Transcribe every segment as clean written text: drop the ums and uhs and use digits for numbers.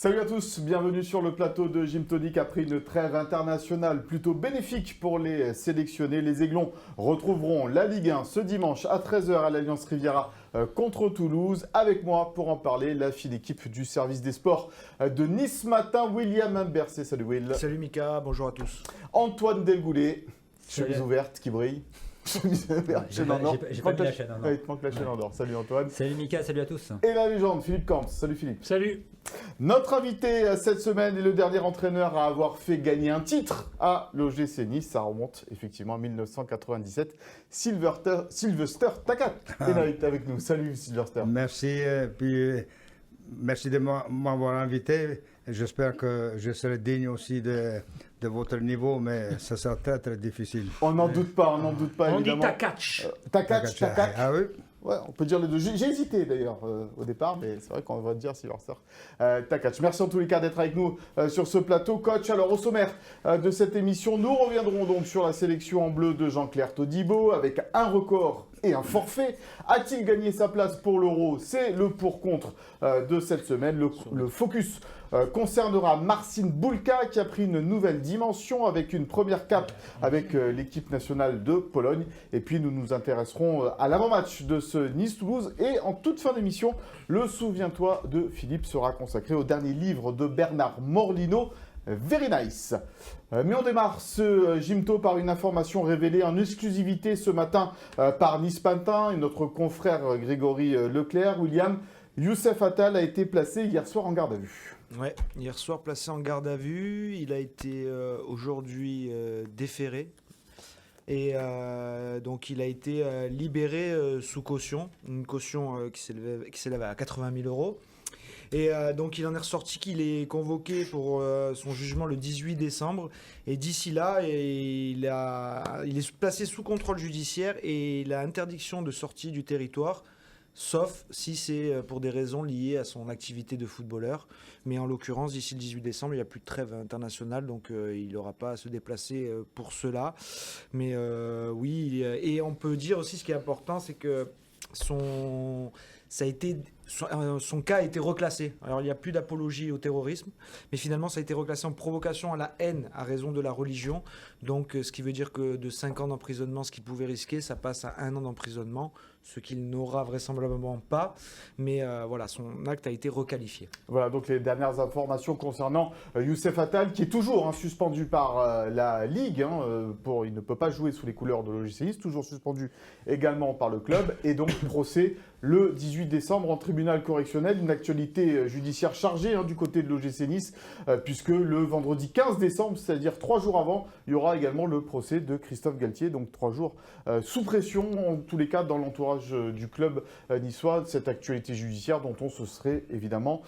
Salut à tous, bienvenue sur le plateau de Gym Tonic. Après une trêve internationale plutôt bénéfique pour les sélectionnés, les Aiglons retrouveront la Ligue 1 ce dimanche à 13 h à l'Alliance Riviera contre Toulouse. Avec moi pour en parler, la fine équipe du service des sports de Nice Matin, William Imbercé. Salut Will. Salut Mika, bonjour à tous. Antoine Delgoulet, chemise ouverte qui brille. J'ai pas mis la chaîne en or. Il te manque la chaîne en or. Salut Antoine. Salut Mika, salut à tous. Et la légende, Philippe Camps. Salut Philippe. Salut. Notre invité cette semaine est le dernier entraîneur à avoir fait gagner un titre à l'OGC Nice. Ça remonte effectivement à 1997. Sylvester Takat est avec nous. Salut Sylvester. Merci, merci de m'avoir invité. J'espère que je serai digne aussi de votre niveau, mais ça sera très très difficile. On n'en doute pas, On évidemment. dit Takach. Takach. Ah oui. Ouais, on peut dire les deux. J'ai hésité d'ailleurs au départ, mais c'est vrai qu'on va dire Sylvester Takach. Merci en tous les cas d'être avec nous sur ce plateau. Coach, alors au sommaire de cette émission, nous reviendrons donc sur la sélection en bleu de Jean-Claire Todibo avec un record et un forfait. A-t-il gagné sa place pour l'Euro? C'est le pour-contre de cette semaine. Le focus concernera Marcin Bulka qui a pris une nouvelle dimension avec une première cape avec l'équipe nationale de Pologne. Et puis nous nous intéresserons à l'avant-match de ce Nice-Toulouse. Et en toute fin d'émission, le Souviens-toi de Philippe sera consacré au dernier livre de Bernard Morlino, Very Nice. Mais on démarre ce Gymto par une information révélée en exclusivité ce matin par Nice Matin et notre confrère Grégory Leclerc. William, Youssef Attal a été placé hier soir en garde à vue. Ouais, hier soir placé en garde à vue. Il a été aujourd'hui déféré. Et donc il a été libéré sous caution. Une caution qui s'élève à 80 000 euros. Et donc il en est ressorti qu'il est convoqué pour son jugement le 18 décembre. Et d'ici là, il est placé sous contrôle judiciaire et il a interdiction de sortie du territoire, sauf si c'est pour des raisons liées à son activité de footballeur. Mais en l'occurrence, d'ici le 18 décembre, il n'y a plus de trêve internationale, donc il n'aura pas à se déplacer pour cela. Mais oui, et on peut dire aussi ce qui est important, c'est que son cas a été reclassé. Alors il n'y a plus d'apologie au terrorisme, mais finalement ça a été reclassé en provocation à la haine à raison de la religion. Donc ce qui veut dire que de 5 ans d'emprisonnement, ce qu'il pouvait risquer, ça passe à 1 an d'emprisonnement, ce qu'il n'aura vraisemblablement pas. Mais voilà, son acte a été requalifié. Voilà donc les dernières informations concernant Youssef Attal, qui est toujours suspendu par la Ligue. Il ne peut pas jouer sous les couleurs de l'OGC Nice, toujours suspendu également par le club. Et donc procès le 18 décembre en tribunal correctionnel, une actualité judiciaire chargée du côté de l'OGC Nice, puisque le vendredi 15 décembre, c'est-à-dire 3 jours avant, il y aura également le procès de Christophe Galtier, donc 3 jours sous pression, en tous les cas dans l'entourage du club niçois, cette actualité judiciaire dont on se serait évidemment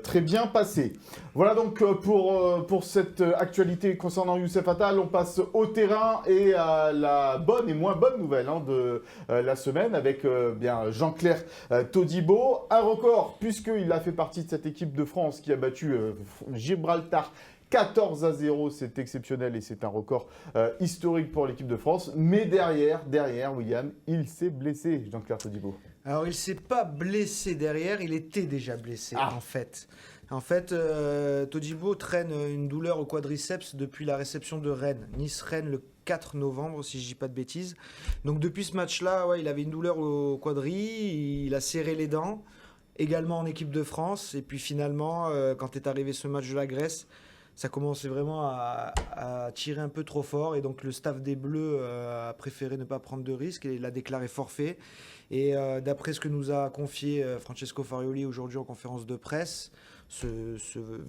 très bien passé. Voilà donc pour cette actualité concernant Youssef Attal, on passe au terrain et à la bonne et moins bonne nouvelle de la semaine avec bien Jean-Claire Todibo, un record puisqu'il a fait partie de cette équipe de France qui a battu Gibraltar 14-0, c'est exceptionnel et c'est un record historique pour l'équipe de France. Mais derrière, William, il s'est blessé, Jean-Claire Todibo. Alors il ne s'est pas blessé derrière, il était déjà blessé en fait. En fait, Todibo traîne une douleur au quadriceps depuis la réception de Rennes. Nice-Rennes le 4 novembre, si je ne dis pas de bêtises. Donc depuis ce match-là, il avait une douleur au quadri, il a serré les dents, également en équipe de France. Et puis finalement, quand est arrivé ce match de la Grèce, ça commençait vraiment à tirer un peu trop fort. Et donc le staff des Bleus a préféré ne pas prendre de risques et l'a déclaré forfait. Et d'après ce que nous a confié Francesco Farioli aujourd'hui en conférence de presse, ce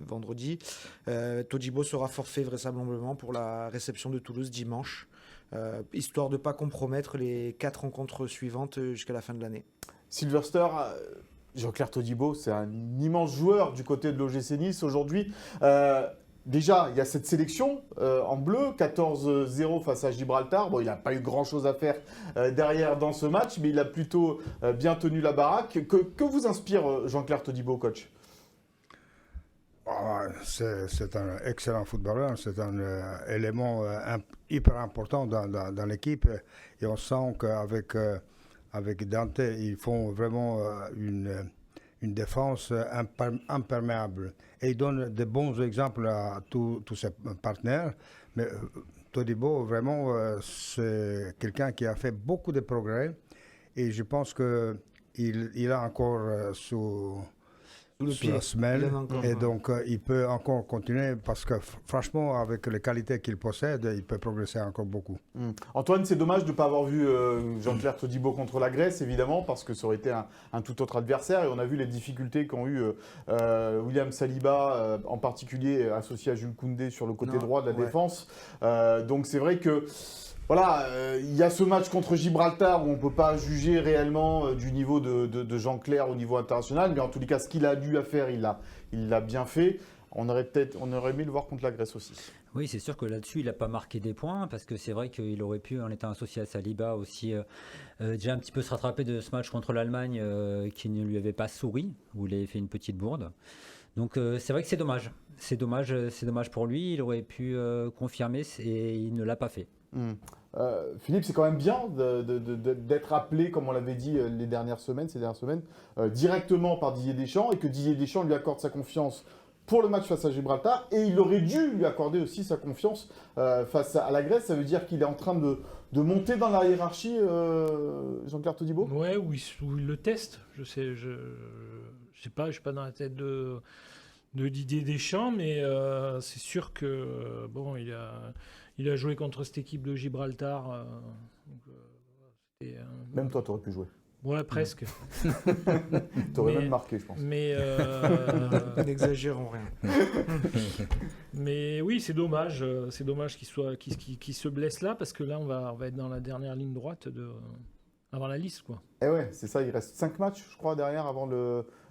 vendredi, Todibo sera forfait vraisemblablement pour la réception de Toulouse dimanche, histoire de ne pas compromettre les 4 rencontres suivantes jusqu'à la fin de l'année. Sylvester, Jean-Claire Todibo, c'est un immense joueur du côté de l'OGC Nice aujourd'hui. Déjà, il y a cette sélection en bleu, 14-0 face à Gibraltar. Bon, il n'a pas eu grand-chose à faire derrière dans ce match, mais il a plutôt bien tenu la baraque. Que vous inspire Jean-Claire Todibo, coach ? C'est un excellent footballeur, c'est un élément hyper important dans l'équipe. Et on sent qu'avec Dante, ils font vraiment une défense imperméable. Et il donne de bons exemples à tous ses partenaires. Mais Todibo, vraiment, c'est quelqu'un qui a fait beaucoup de progrès. Et je pense qu'il a encore sous la semelle. Et donc, il peut encore continuer parce que, franchement, avec les qualités qu'il possède, il peut progresser encore beaucoup. Antoine, c'est dommage de ne pas avoir vu Jean-Claire Todibo contre la Grèce, évidemment, parce que ça aurait été un tout autre adversaire. Et on a vu les difficultés qu'ont eu William Saliba, en particulier associé à Jules Koundé sur le côté droit de la défense. Donc, c'est vrai que... Voilà, il y a ce match contre Gibraltar où on ne peut pas juger réellement du niveau de Jean-Claire au niveau international, mais en tous les cas, ce qu'il a dû à faire, il l'a bien fait. On aurait aimé le voir contre la Grèce aussi. Oui, c'est sûr que là-dessus, il n'a pas marqué des points, parce que c'est vrai qu'il aurait pu, en étant associé à Saliba, aussi déjà un petit peu se rattraper de ce match contre l'Allemagne qui ne lui avait pas souri, où il avait fait une petite bourde. Donc c'est vrai que c'est dommage. C'est dommage pour lui, il aurait pu confirmer et il ne l'a pas fait. Philippe, c'est quand même bien d'être appelé, comme on l'avait dit ces dernières semaines, directement par Didier Deschamps, et que Didier Deschamps lui accorde sa confiance pour le match face à Gibraltar, et il aurait dû lui accorder aussi sa confiance face à la Grèce. Ça veut dire qu'il est en train de monter dans la hiérarchie, Jean-Claire Todibo ? Ouais, où il le teste. Je sais pas, je suis pas dans la tête de Didier Deschamps, mais c'est sûr que bon, il a joué contre cette équipe de Gibraltar. Même toi, tu aurais pu jouer. Ouais, presque. Tu aurais même marqué, je pense. Mais n'exagérons rien. Mais oui, c'est dommage qu'il se blesse là, parce que là, on va être dans la dernière ligne droite avant la liste, quoi. Et ouais, c'est ça. Il reste 5 matchs, je crois, derrière avant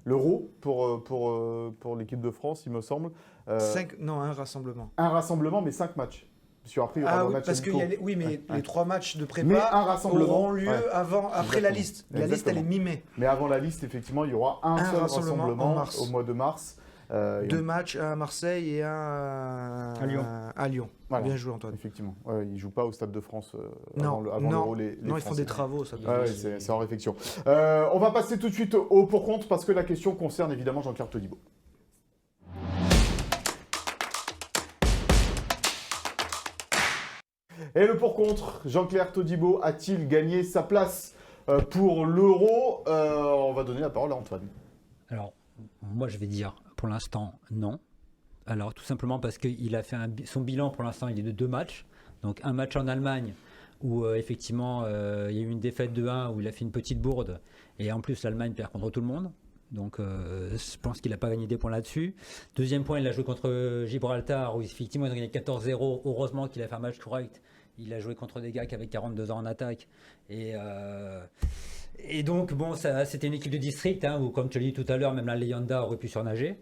l'Euro pour l'équipe de France, il me semble. Un rassemblement. Un rassemblement, mais 5 matchs. Après, il y aura un match parce que les 3 matchs de prépa auront lieu après la liste. La liste, elle est mi-mai. Mais avant la liste, effectivement, il y aura un seul rassemblement au mois de mars. 2 matchs, un à Marseille et un à Lyon. Voilà. Bien joué, Antoine. Effectivement. Ils ne jouent pas au Stade de France avant l'Euro. Non, ils font des travaux. C'est en réflexion. On va passer tout de suite au pour-contre, parce que la question concerne évidemment Jean-Claire Todibo. Et le pour-contre, Jean-Claire Todibo a-t-il gagné sa place pour l'Euro ? On va donner la parole à Antoine. Alors, moi je vais dire pour l'instant non. Alors tout simplement parce qu'il a fait son bilan pour l'instant, il est de 2 matchs. Donc un match en Allemagne où effectivement il y a eu une défaite de 1 où il a fait une petite bourde. Et en plus l'Allemagne perd contre tout le monde. Donc je pense qu'il n'a pas gagné des points là-dessus. Deuxième point, il a joué contre Gibraltar où effectivement ils ont gagné 14-0. Heureusement qu'il a fait un match correct. Il a joué contre des gars qui avaient 42 ans en attaque. Et donc, bon, c'était une équipe de district, où, comme tu l'as dit tout à l'heure, même la Leyenda aurait pu surnager.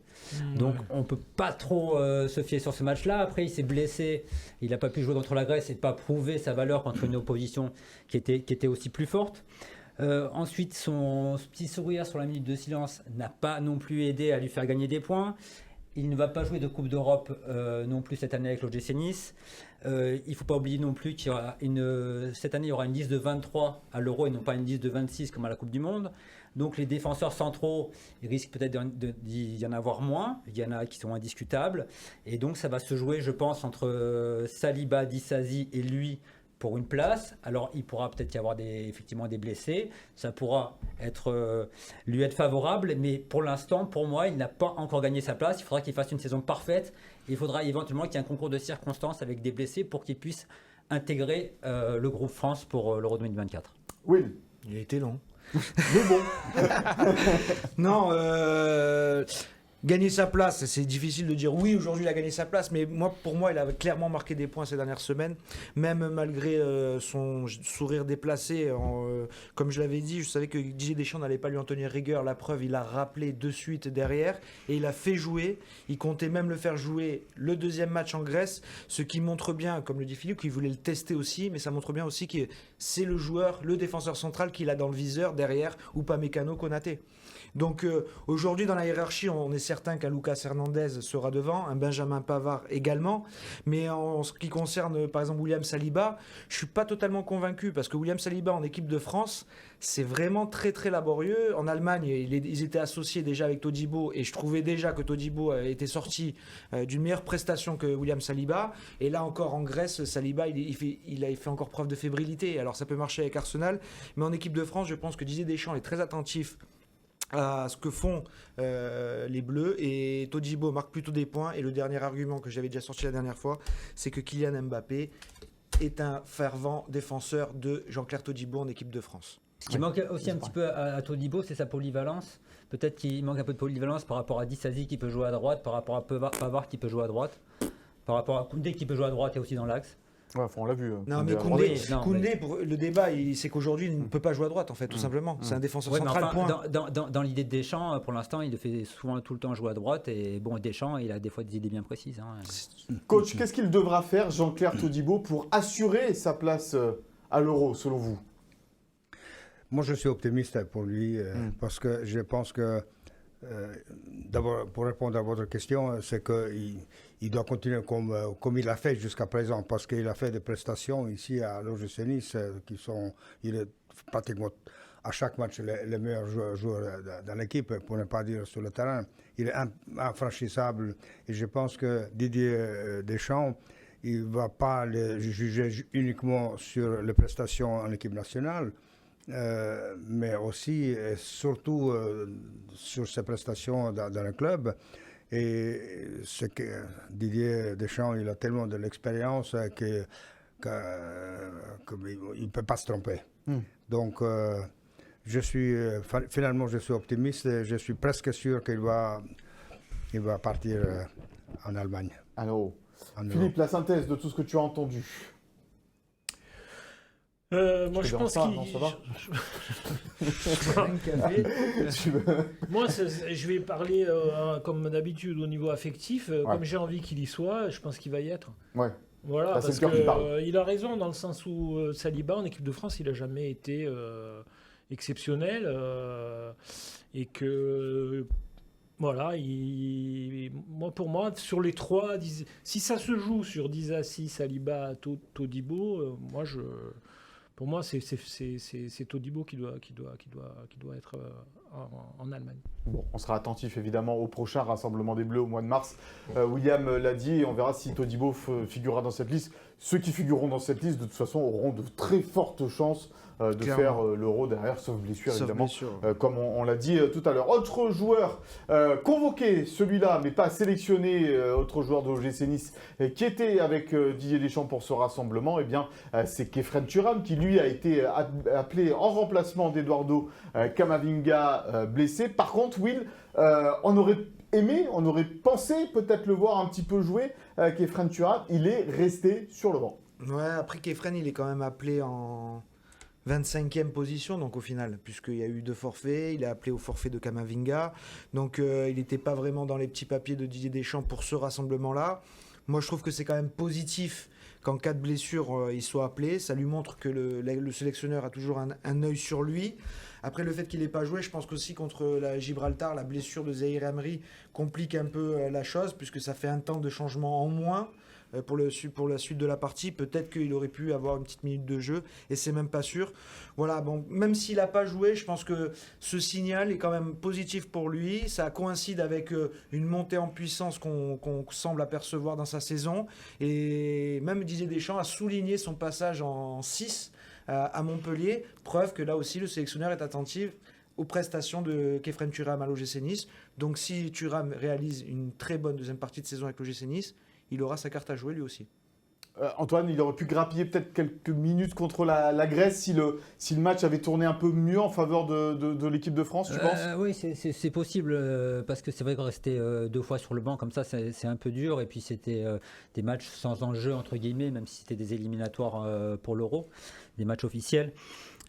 Donc, on ne peut pas trop se fier sur ce match-là. Après, il s'est blessé. Il n'a pas pu jouer contre la Grèce et pas prouver sa valeur contre une opposition qui était aussi plus forte. Ensuite, son petit sourire sur la minute de silence n'a pas non plus aidé à lui faire gagner des points. Il ne va pas jouer de Coupe d'Europe non plus cette année avec l'OGC Nice. Il ne faut pas oublier non plus qu'il y aura cette année, il y aura une liste de 23 à l'Euro et non pas une liste de 26 comme à la Coupe du Monde. Donc les défenseurs centraux, il risque peut-être d'y en avoir moins. Il y en a qui sont indiscutables. Et donc ça va se jouer, je pense, entre Saliba, Disasi et lui pour une place. Alors il pourra peut-être y avoir effectivement des blessés. Ça pourra lui être favorable. Mais pour l'instant, pour moi, il n'a pas encore gagné sa place. Il faudra qu'il fasse une saison parfaite. Il faudra éventuellement qu'il y ait un concours de circonstances avec des blessés pour qu'il puisse intégrer le groupe France pour l'Euro 2024. Will. Il a été long. Mais bon. Non, gagner sa place, c'est difficile de dire oui, aujourd'hui il a gagné sa place, mais pour moi, il a clairement marqué des points ces dernières semaines, même malgré son sourire déplacé. Comme je l'avais dit, je savais que Didier Deschamps n'allait pas lui en tenir rigueur. La preuve, il a rappelé de suite derrière et il a fait jouer. Il comptait même le faire jouer le deuxième match en Grèce, ce qui montre bien, comme le dit Philippe, qu'il voulait le tester aussi, mais ça montre bien aussi que c'est le joueur, le défenseur central qu'il a dans le viseur derrière, ou pas Mécano, Konaté. Donc aujourd'hui dans la hiérarchie, on est certain qu'un Lucas Hernandez sera devant, un Benjamin Pavard également, mais en ce qui concerne par exemple William Saliba, je suis pas totalement convaincu parce que William Saliba en équipe de France, c'est vraiment très très laborieux. En Allemagne, ils étaient associés déjà avec Todibo et je trouvais déjà que Todibo était sorti d'une meilleure prestation que William Saliba. Et là encore en Grèce, Saliba il a fait encore preuve de fébrilité. Alors ça peut marcher avec Arsenal, mais en équipe de France, je pense que Didier Deschamps est très attentif à ce que font les Bleus et Todibo marque plutôt des points. Et le dernier argument que j'avais déjà sorti la dernière fois, c'est que Kylian Mbappé est un fervent défenseur de Jean-Claire Todibo en équipe de France. Ce qui manque aussi un petit peu à Todibo, c'est sa polyvalence. Peut-être qu'il manque un peu de polyvalence par rapport à Disasi qui peut jouer à droite, par rapport à Pavard qui peut jouer à droite, par rapport à Koundé qui peut jouer à droite et aussi dans l'axe. Ouais, on l'a vu. Non, mais Koundé, pour le débat, c'est qu'aujourd'hui, il ne peut pas jouer à droite, en fait, tout simplement. C'est un défenseur central, enfin, dans l'idée de Deschamps, pour l'instant, il le fait souvent tout le temps jouer à droite. Et bon, Deschamps, il a des fois des idées bien précises. Coach, qu'est-ce qu'il devra faire, Jean-Claire Todibo, pour assurer sa place à l'Euro, selon vous? Moi, je suis optimiste pour lui parce que je pense que, d'abord, pour répondre à votre question, c'est qu'il doit continuer comme il a fait jusqu'à présent parce qu'il a fait des prestations ici à l'OGC Nice il est pratiquement à chaque match le meilleur joueur dans l'équipe, pour ne pas dire sur le terrain. Il est infranchissable et je pense que Didier Deschamps, il ne va pas le juger uniquement sur les prestations en équipe nationale, mais aussi et surtout sur ses prestations dans le club. Et ce que Didier Deschamps, il a tellement de l'expérience qu'il ne peut pas se tromper. Donc, finalement, je suis optimiste et je suis presque sûr qu'il va partir en Allemagne. Alors, Philippe, la synthèse de tout ce que tu as entendu. Moi, je pense qu'il. Moi, je vais parler comme d'habitude au niveau affectif. Comme j'ai envie qu'il y soit, je pense qu'il va y être. Ouais. Voilà, là, parce qu'il a raison dans le sens où Saliba en équipe de France, il n'a jamais été exceptionnel et que. Voilà, pour moi, sur les trois, si ça se joue sur Disasi, Saliba, Todibo, pour moi, c'est Todibo qui doit être en Allemagne. Bon, on sera attentif évidemment au prochain rassemblement des Bleus au mois de mars. William l'a dit et on verra si Todibo figurera dans cette liste. Ceux qui figureront dans cette liste, de toute façon, auront de très fortes chances de faire l'Euro derrière, sauf blessure évidemment, comme on l'a dit tout à l'heure. Autre joueur convoqué, celui-là, mais pas sélectionné, autre joueur de l'OGC Nice qui était avec Didier Deschamps pour ce rassemblement, eh bien, c'est Khéphren Thuram qui lui a été appelé en remplacement d'Eduardo Camavinga blessé. Par contre, Will, on aurait pensé peut-être le voir un petit peu jouer, Khéphren Thuram, il est resté sur le banc. Ouais, après Khéphren, il est quand même appelé en 25e position, donc au final, puisqu'il y a eu 2 forfaits, il est appelé au forfait de Camavinga, donc il n'était pas vraiment dans les petits papiers de Didier Deschamps pour ce rassemblement-là. Moi, je trouve que c'est quand même positif qu'en cas de blessure, il soit appelé. Ça lui montre que le sélectionneur a toujours un œil sur lui. Après, le fait qu'il n'ait pas joué, je pense qu'aussi contre la Gibraltar, la blessure de Zahir Emery complique un peu la chose, puisque ça fait un temps de changement en moins pour la suite de la partie. Peut-être qu'il aurait pu avoir une petite minute de jeu, et c'est même pas sûr. Voilà, bon, même s'il n'a pas joué, je pense que ce signal est quand même positif pour lui. Ça coïncide avec une montée en puissance qu'on semble apercevoir dans sa saison. Et même Didier Deschamps a souligné son passage en 6 à Montpellier, preuve que là aussi le sélectionneur est attentif aux prestations de Khéphren Thuram à l'OGC Nice. Donc si Thuram réalise une très bonne deuxième partie de saison avec l'OGC Nice, il aura sa carte à jouer lui aussi. Antoine, il aurait pu grappiller peut-être quelques minutes contre la Grèce si le match avait tourné un peu mieux en faveur de l'équipe de France, tu penses? Oui, c'est possible, parce que c'est vrai que rester 2 fois sur le banc comme ça, c'est un peu dur. Et puis c'était des matchs sans enjeu, entre guillemets, même si c'était des éliminatoires pour l'Euro, des matchs officiels.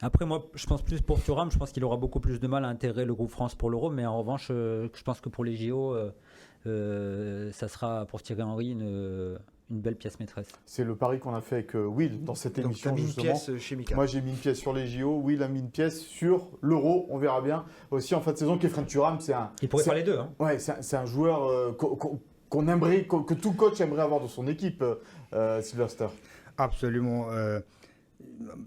Après, moi, je pense plus pour Thuram, je pense qu'il aura beaucoup plus de mal à intégrer le groupe France pour l'Euro. Mais en revanche, je pense que pour les JO, ça sera pour Thierry Henry une belle pièce maîtresse. C'est le pari qu'on a fait avec Will dans cette Donc, émission. tu as mis une justement. pièce chez Mika. Moi, j'ai mis une pièce sur les JO. Will a mis une pièce sur l'Euro. On verra bien. Aussi, en fin de saison, Khéphren Thuram, Il pourrait faire les deux. Hein. Ouais, c'est un joueur qu'on aimerait, que tout coach aimerait avoir dans son équipe, Sylvester. Absolument.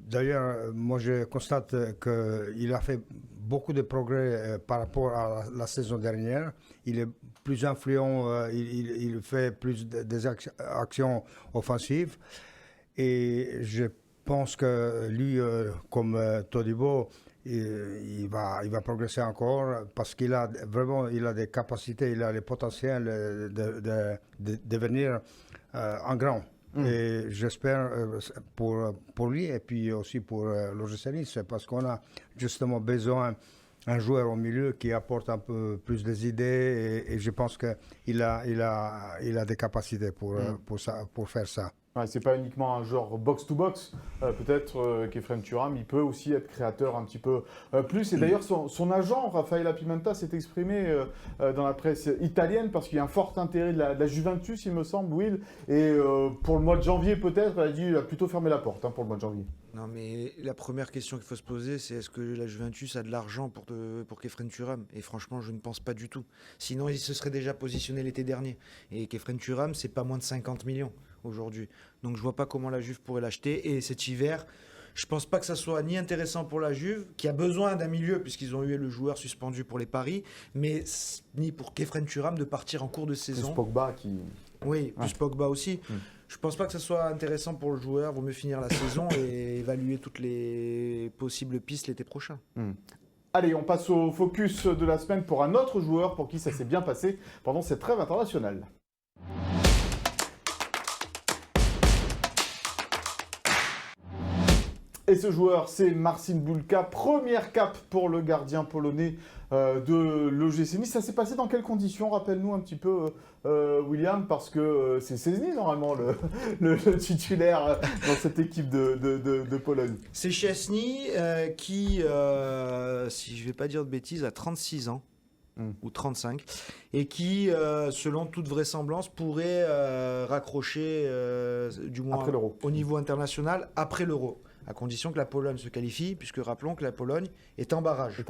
D'ailleurs, moi je constate qu'il a fait beaucoup de progrès par rapport à la saison dernière. Il est plus influent, il fait plus des actions offensives. Et je pense que lui, comme Todibo, il va progresser encore parce qu'il a vraiment des capacités, il a le potentiel de devenir un grand. Et j'espère pour lui et puis aussi pour l'OGC Nice, parce qu'on a justement besoin d'un joueur au milieu qui apporte un peu plus des idées et je pense qu'il a des capacités pour faire ça. Ouais, c'est pas uniquement un joueur box-to-box. Peut-être Khéphren Thuram, il peut aussi être créateur un petit peu plus. Et d'ailleurs, son agent, Raffaella Pimenta, s'est exprimé dans la presse italienne parce qu'il y a un fort intérêt de la Juventus, il me semble, Will. Et pour le mois de janvier, peut-être, il a plutôt fermé la porte pour le mois de janvier. Non, mais la première question qu'il faut se poser, c'est est-ce que la Juventus a de l'argent pour Khéphren Thuram? Et franchement, je ne pense pas du tout. Sinon, il se serait déjà positionné l'été dernier. Et Khéphren Thuram, c'est pas moins de 50 millions aujourd'hui. Donc, je vois pas comment la Juve pourrait l'acheter. Et cet hiver, je pense pas que ça soit ni intéressant pour la Juve, qui a besoin d'un milieu, puisqu'ils ont eu le joueur suspendu pour les paris, mais ni pour Khéphren Thuram de partir en cours de saison. C'est Pogba qui... Oui, plus Pogba aussi. Je pense pas que ce soit intéressant pour le joueur. Vaut mieux finir la saison et évaluer toutes les possibles pistes l'été prochain. Allez, on passe au focus de la semaine pour un autre joueur pour qui ça s'est bien passé pendant cette trêve internationale. Et ce joueur, c'est Marcin Bulka. Première cape pour le gardien polonais de l'OGC Nice. Ça s'est passé dans quelles conditions? Rappelle-nous un petit peu, William, parce que c'est Szczęsny, normalement, le titulaire dans cette équipe de Pologne. C'est Szczęsny qui, si je ne vais pas dire de bêtises, a 36 ans. Ou 35, et qui, selon toute vraisemblance, pourrait raccrocher, du moins au niveau international, après l'Euro, à condition que la Pologne se qualifie, puisque rappelons que la Pologne est en barrage.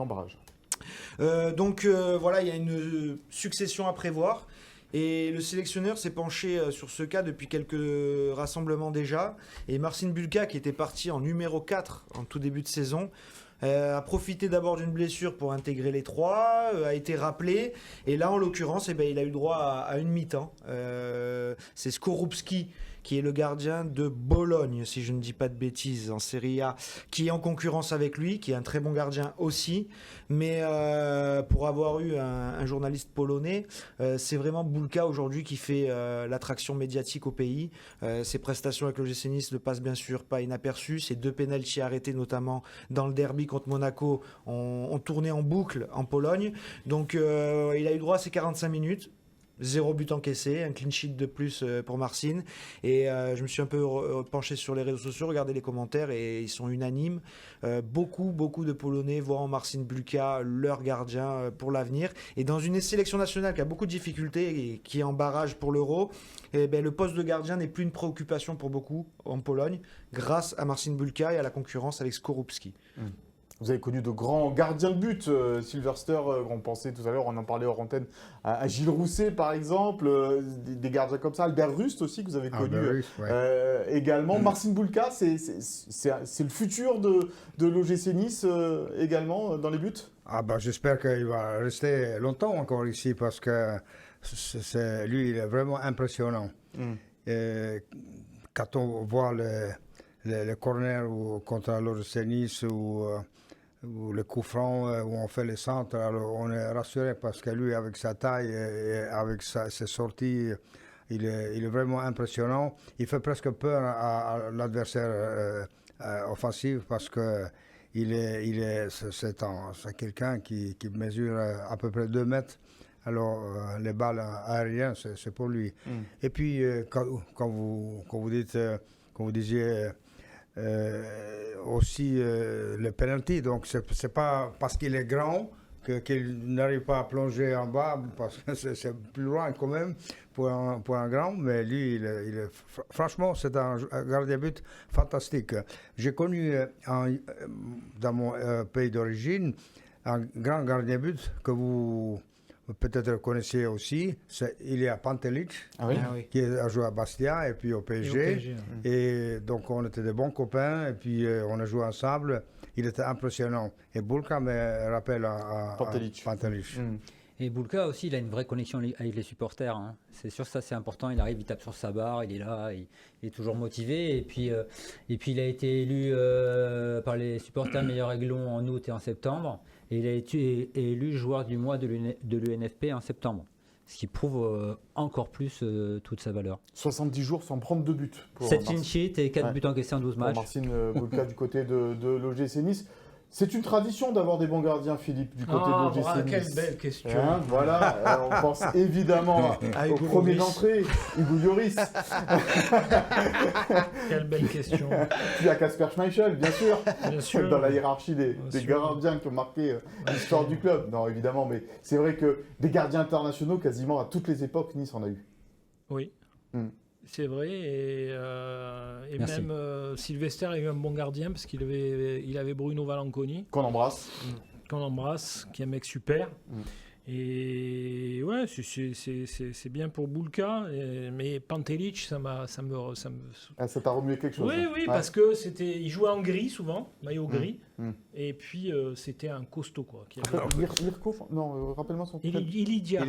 Donc voilà, il y a une succession à prévoir. Et le sélectionneur s'est penché sur ce cas depuis quelques rassemblements déjà. Et Marcin Bulka, qui était parti en numéro 4 en tout début de saison, a profité d'abord d'une blessure pour intégrer les trois, a été rappelé. Et là, en l'occurrence, il a eu droit à une mi-temps. C'est Skorupski, qui est le gardien de Bologne, si je ne dis pas de bêtises, en Serie A, qui est en concurrence avec lui, qui est un très bon gardien aussi. Mais pour avoir eu un journaliste polonais, c'est vraiment Bulka aujourd'hui qui fait l'attraction médiatique au pays. Ses prestations avec l'OGC Nice ne passent bien sûr pas inaperçues. Ses 2 pénaltys arrêtés, notamment dans le derby contre Monaco, ont tourné en boucle en Pologne. Donc il a eu droit à ses 45 minutes. 0 but encaissé, un clean sheet de plus pour Marcin. Et je me suis un peu penché sur les réseaux sociaux, regardé les commentaires et ils sont unanimes. Beaucoup de Polonais voient en Marcin Bulka leur gardien pour l'avenir. Et dans une sélection nationale qui a beaucoup de difficultés et qui est en barrage pour l'Euro, le poste de gardien n'est plus une préoccupation pour beaucoup en Pologne, grâce à Marcin Bulka et à la concurrence avec Skorupski. Vous avez connu de grands gardiens de but, Sylvester, on pensait tout à l'heure, on en parlait hors antenne, à Gilles Rousset par exemple, des gardiens comme ça, Albert Rust aussi que vous avez connu également. Marcin Bulka, c'est le futur de l'OGC Nice également dans les buts? J'espère qu'il va rester longtemps encore ici parce que lui, il est vraiment impressionnant. Quand on voit le corner contre l'OGC Nice ou le coup franc où on fait les centres, alors on est rassuré parce que lui, avec sa taille et avec ses sorties, il est vraiment impressionnant. Il fait presque peur à l'adversaire offensif parce que c'est quelqu'un qui mesure à peu près 2 mètres. Alors, les balles aériennes, c'est pour lui. Et puis, quand vous disiez aussi le penalty, donc c'est pas parce qu'il est grand qu'il n'arrive pas à plonger en bas parce que c'est plus loin quand même pour un grand, mais lui, franchement, c'est un gardien de but fantastique. J'ai connu dans mon pays d'origine un grand gardien de but que vous peut-être connaissez aussi, c'est Ilija Pantelic, qui a joué à Bastia et puis au PSG. Et donc on était de bons copains et puis on a joué ensemble. Il était impressionnant. Et Bulka me rappelle à Pantelic. Et Bulka aussi, il a une vraie connexion avec les supporters. Hein. C'est sûr, ça c'est important. Il arrive, il tape sur sa barre, il est là, il est toujours motivé. Et puis il a été élu par les supporters meilleur aiglon en août et en septembre. Et il a été élu joueur du mois de l'UNFP en septembre. Ce qui prouve encore plus toute sa valeur. 70 jours sans prendre de buts. 7 clean sheets et 4 buts encaissés en 12 matchs. Marcin Bulka du côté de l'OGC Nice. C'est une tradition d'avoir des bons gardiens, Philippe, du côté de l'OGC Nice. Quelle belle question. Voilà, on pense évidemment au premier d'entrée, Hugo Lloris. Quelle belle question. Puis à Kasper Schmeichel, bien sûr, dans la hiérarchie des sûr. gardiens qui ont marqué l'histoire du club. Non, évidemment, mais c'est vrai que des gardiens internationaux, quasiment à toutes les époques, Nice en a eu. Oui. C'est vrai, et même Sylvester a eu un bon gardien parce qu'il avait Bruno Valanconi. Qu'on embrasse. Qui est un mec super. Et ouais, c'est bien pour Bulka, mais Pantelic, ça t'a remué quelque chose. Oui, parce que il jouait en gris souvent, maillot gris, et puis c'était un costaud quoi. Mirko, non, rappelle-moi son nom. Ilija.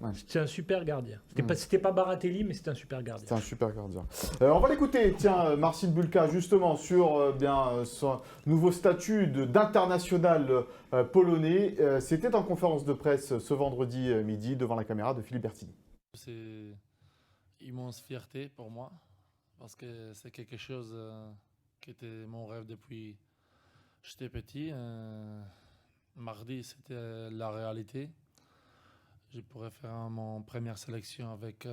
Ouais. C'était un super gardien. C'était pas Baratelli, mais c'était un super gardien. C'est un super gardien. On va l'écouter, tiens, Marcin Bulka, justement, sur son nouveau statut d'international polonais. C'était en conférence de presse ce vendredi midi devant la caméra de Philippe Bertini. C'est une immense fierté pour moi, parce que c'est quelque chose qui était mon rêve depuis que j'étais petit. Mardi, c'était la réalité. Je pourrais faire mon première sélection avec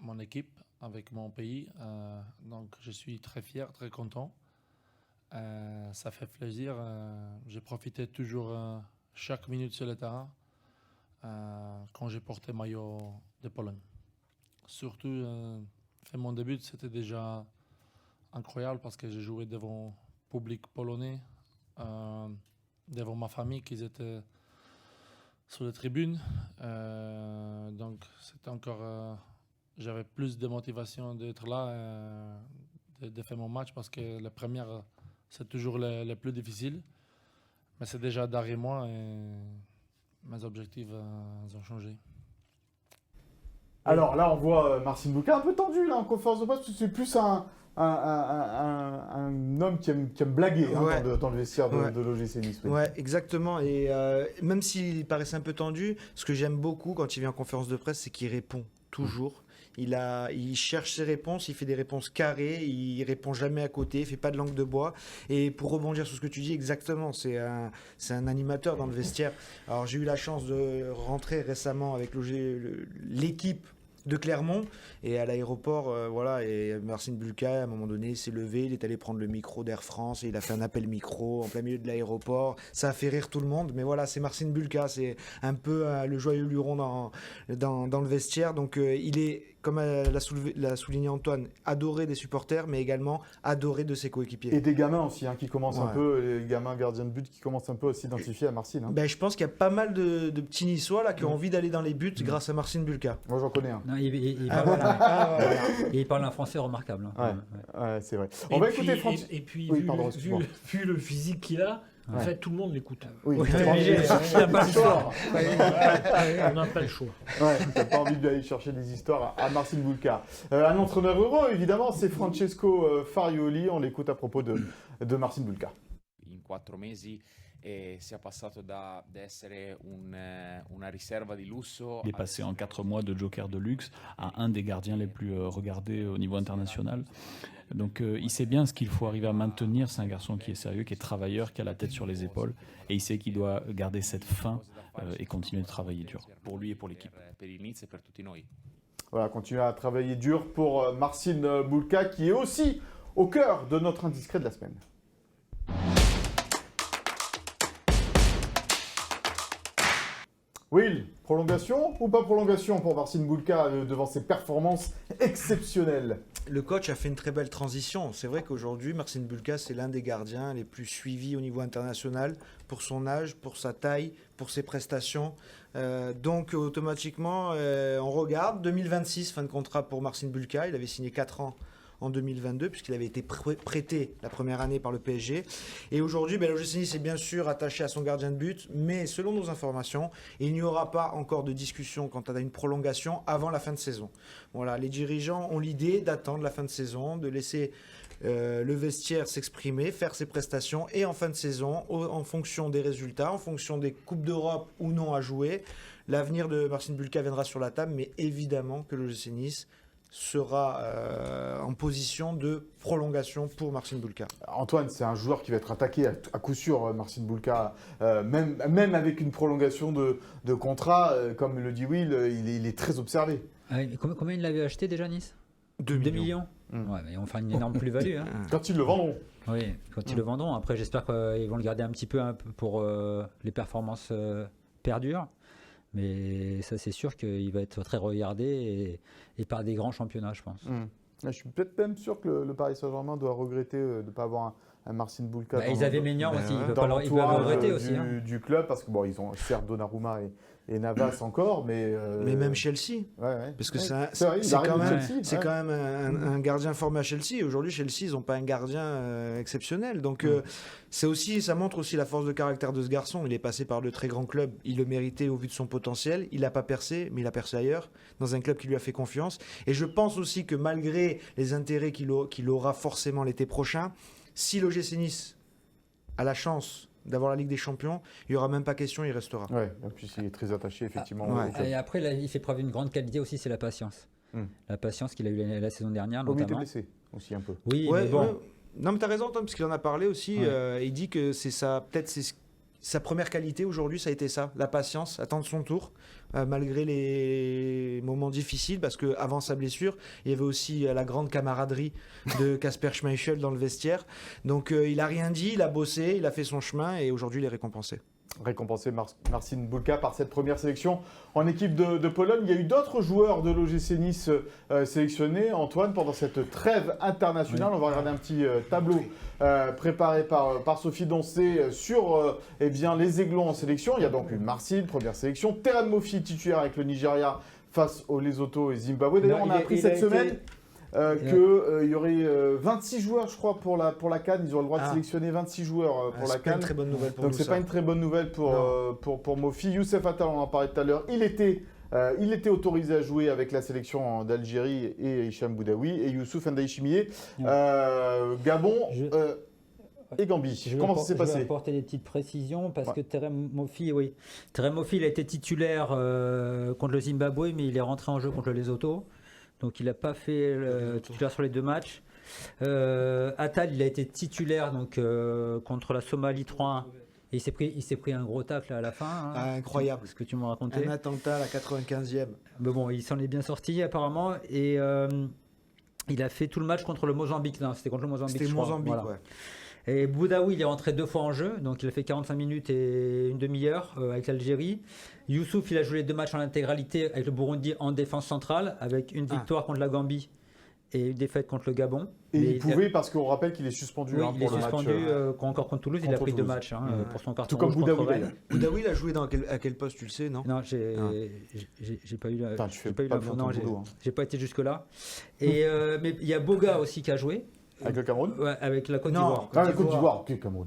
mon équipe, avec mon pays. Donc je suis très fier, très content. Ça fait plaisir. J'ai profité toujours chaque minute sur le terrain quand j'ai porté maillot de Pologne. Surtout, faire mon début, c'était déjà incroyable parce que j'ai joué devant le public polonais, devant ma famille qui était sur les tribunes. Donc c'était encore j'avais plus de motivation d'être là, de faire mon match parce que la première c'est toujours le plus difficile, mais c'est déjà derrière moi et mes objectifs ont changé. Alors là on voit Marcin Bulka un peu tendu là, en conférence de presse, parce que c'est plus un homme qui aime blaguer dans le vestiaire de l'OGC Nice. Oui. Ouais, exactement. Et même s'il paraissait un peu tendu, ce que j'aime beaucoup quand il vient en conférence de presse, c'est qu'il répond toujours. Il cherche ses réponses, il fait des réponses carrées, il répond jamais à côté, il fait pas de langue de bois. Et pour rebondir sur ce que tu dis, exactement, c'est un animateur dans le vestiaire. Alors j'ai eu la chance de rentrer récemment avec l'équipe de Clermont, et à l'aéroport, et Marcin Bulka, à un moment donné, s'est levé, il est allé prendre le micro d'Air France, et il a fait un appel micro en plein milieu de l'aéroport. Ça a fait rire tout le monde, mais voilà, c'est Marcin Bulka, c'est un peu le joyeux luron dans le vestiaire. Donc il est, comme l'a souligné Antoine, adoré des supporters, mais également adoré de ses coéquipiers. Et des gamins aussi, qui commencent un peu, les gamins gardiens de but qui commencent un peu à s'identifier à Marcin. Je pense qu'il y a pas mal de petits Niçois là, qui ont envie d'aller dans les buts grâce à Marcin Bulka. Moi j'en connais un. Non, il parle un français remarquable. Ouais, c'est vrai. On va écouper Franck. Et puis, vu le physique qu'il a, en fait, tout le monde l'écoute. Oui, on n'a pas le choix. On n'a pas le choix. Ouais, t'as pas envie d'aller chercher des histoires à Marcin Bulka. Un entraîneur heureux, évidemment, c'est Francesco Farioli. On l'écoute à propos de Marcin Bulka. In 4 mesi sia passato da essere una riserva di lusso. Il est passé en 4 mois de joker de luxe à un des gardiens les plus regardés au niveau international. Donc il sait bien ce qu'il faut arriver à maintenir. C'est un garçon qui est sérieux, qui est travailleur, qui a la tête sur les épaules. Et il sait qu'il doit garder cette faim et continuer de travailler dur pour lui et pour l'équipe. Voilà, continuer à travailler dur pour Marcin Bulka, qui est aussi au cœur de notre indiscret de la semaine. Will, prolongation ou pas prolongation pour Marcin Bulka devant ses performances exceptionnelles? Le coach a fait une très belle transition. C'est vrai qu'aujourd'hui, Marcin Bulka, c'est l'un des gardiens les plus suivis au niveau international pour son âge, pour sa taille, pour ses prestations. Donc automatiquement, on regarde 2026, fin de contrat pour Marcin Bulka. Il avait signé 4 ans en 2022, puisqu'il avait été prêté la première année par le PSG. Et aujourd'hui, l'OGC Nice est bien sûr attaché à son gardien de but, mais selon nos informations, il n'y aura pas encore de discussion quant à une prolongation avant la fin de saison. Voilà, les dirigeants ont l'idée d'attendre la fin de saison, de laisser le vestiaire s'exprimer, faire ses prestations, et en fin de saison, en fonction des résultats, en fonction des Coupes d'Europe ou non à jouer, l'avenir de Marcin Bulka viendra sur la table, mais évidemment que l'OGC Nice sera en position de prolongation pour Marcin Bulka. Antoine, c'est un joueur qui va être attaqué à coup sûr, Marcin Bulka, même avec une prolongation de contrat, comme le dit Will, il est très observé. Combien il l'avait acheté déjà Nice? 2 millions. Ouais, mais on fait une énorme plus-value. Quand ils le vendront. Oui, quand ils le vendront. Après, j'espère qu'ils vont le garder un petit peu pour les performances perdurent. Mais ça, c'est sûr qu'il va être très regardé et par des grands championnats, je pense. Je suis peut-être même sûr que le Paris Saint-Germain doit regretter de ne pas avoir un Marcin Bulka. Ils avaient Maignan aussi, ils peuvent regretter aussi. Du club, parce que ils ont certes Donnarumma et Navas encore, mais même Chelsea. Parce que c'est quand même un gardien formé à Chelsea. Aujourd'hui, Chelsea, ils n'ont pas un gardien exceptionnel. Donc, ça montre aussi la force de caractère de ce garçon. Il est passé par de très grands clubs. Il le méritait au vu de son potentiel. Il n'a pas percé, mais il a percé ailleurs, dans un club qui lui a fait confiance. Et je pense aussi que malgré les intérêts qu'il aura forcément l'été prochain, si l'OGC Nice a la chance d'avoir la Ligue des Champions, il n'y aura même pas question, il restera. Ouais, et puis il est très attaché effectivement. Et après, là, il fait preuve d'une grande qualité aussi, c'est la patience. La patience qu'il a eue la saison dernière, notamment. Il était blessé aussi un peu. Oui, mais bon. Non, mais tu as raison, Tom, parce qu'il en a parlé aussi. Il dit que c'est sa première qualité aujourd'hui, ça a été ça, la patience, attendre son tour, malgré les moments difficiles, parce qu'avant sa blessure, il y avait aussi la grande camaraderie de Kasper Schmeichel dans le vestiaire. Donc il n'a rien dit, il a bossé, il a fait son chemin, et aujourd'hui il est récompensé. Récompensé Marcin Bulka par cette première sélection en équipe de Pologne. Il y a eu d'autres joueurs de l'OGC Nice sélectionnés, Antoine, pendant cette trêve internationale. On va regarder un petit tableau préparé par Sophie Doncé sur les Aiglons en sélection. Il y a donc une Marcin, première sélection, Terem Moffi titulaire avec le Nigeria face au Lesotho et Zimbabwe. D'ailleurs, on a appris cette semaine qu'il y aurait 26 joueurs, je crois, pour la CAN. Ils ont le droit de sélectionner 26 joueurs pour la CAN. C'est pas une très bonne nouvelle pour nous. Donc c'est pas une très bonne nouvelle pour Moffi. Youssef Attal, on en parlait tout à l'heure, il était autorisé à jouer avec la sélection d'Algérie et Hicham Boudaoui et Youssouf Ndaïchimié. Gabon et Gambie. Comment ça s'est passé? Je vais apporter des petites précisions parce que Terem Moffi, il a été titulaire contre le Zimbabwe, mais il est rentré en jeu contre le Lesotho. Donc il n'a pas fait titulaire sur les 2 matchs. Attal, il a été titulaire contre la Somalie 3-1. Et il s'est pris un gros tacle à la fin. Incroyable. Ce que tu m'as raconté. Un attentat à la 95e. Mais bon, il s'en est bien sorti apparemment. Et il a fait tout le match contre le Mozambique. Non, c'était contre le Mozambique. C'était Mozambique, voilà. Et Boudaoui, il est rentré 2 fois en jeu, donc il a fait 45 minutes et une demi-heure avec l'Algérie. Youssouf, il a joué les 2 matchs en intégralité avec le Burundi en défense centrale, avec une victoire contre la Gambie et une défaite contre le Gabon. Et il pouvait, parce qu'on rappelle qu'il est suspendu pour le match. Il est suspendu encore contre Toulouse, il a pris 2 matchs pour son carton rouge contre Rennes. Boudaoui, il a joué à quel poste, tu le sais, non? Non, j'ai pas eu l'info. Non, j'ai pas été jusque-là. Mais il y a Boga aussi qui a joué. Avec le Cameroun? Avec la Côte d'Ivoire. La Côte d'Ivoire, ok, Cameroun.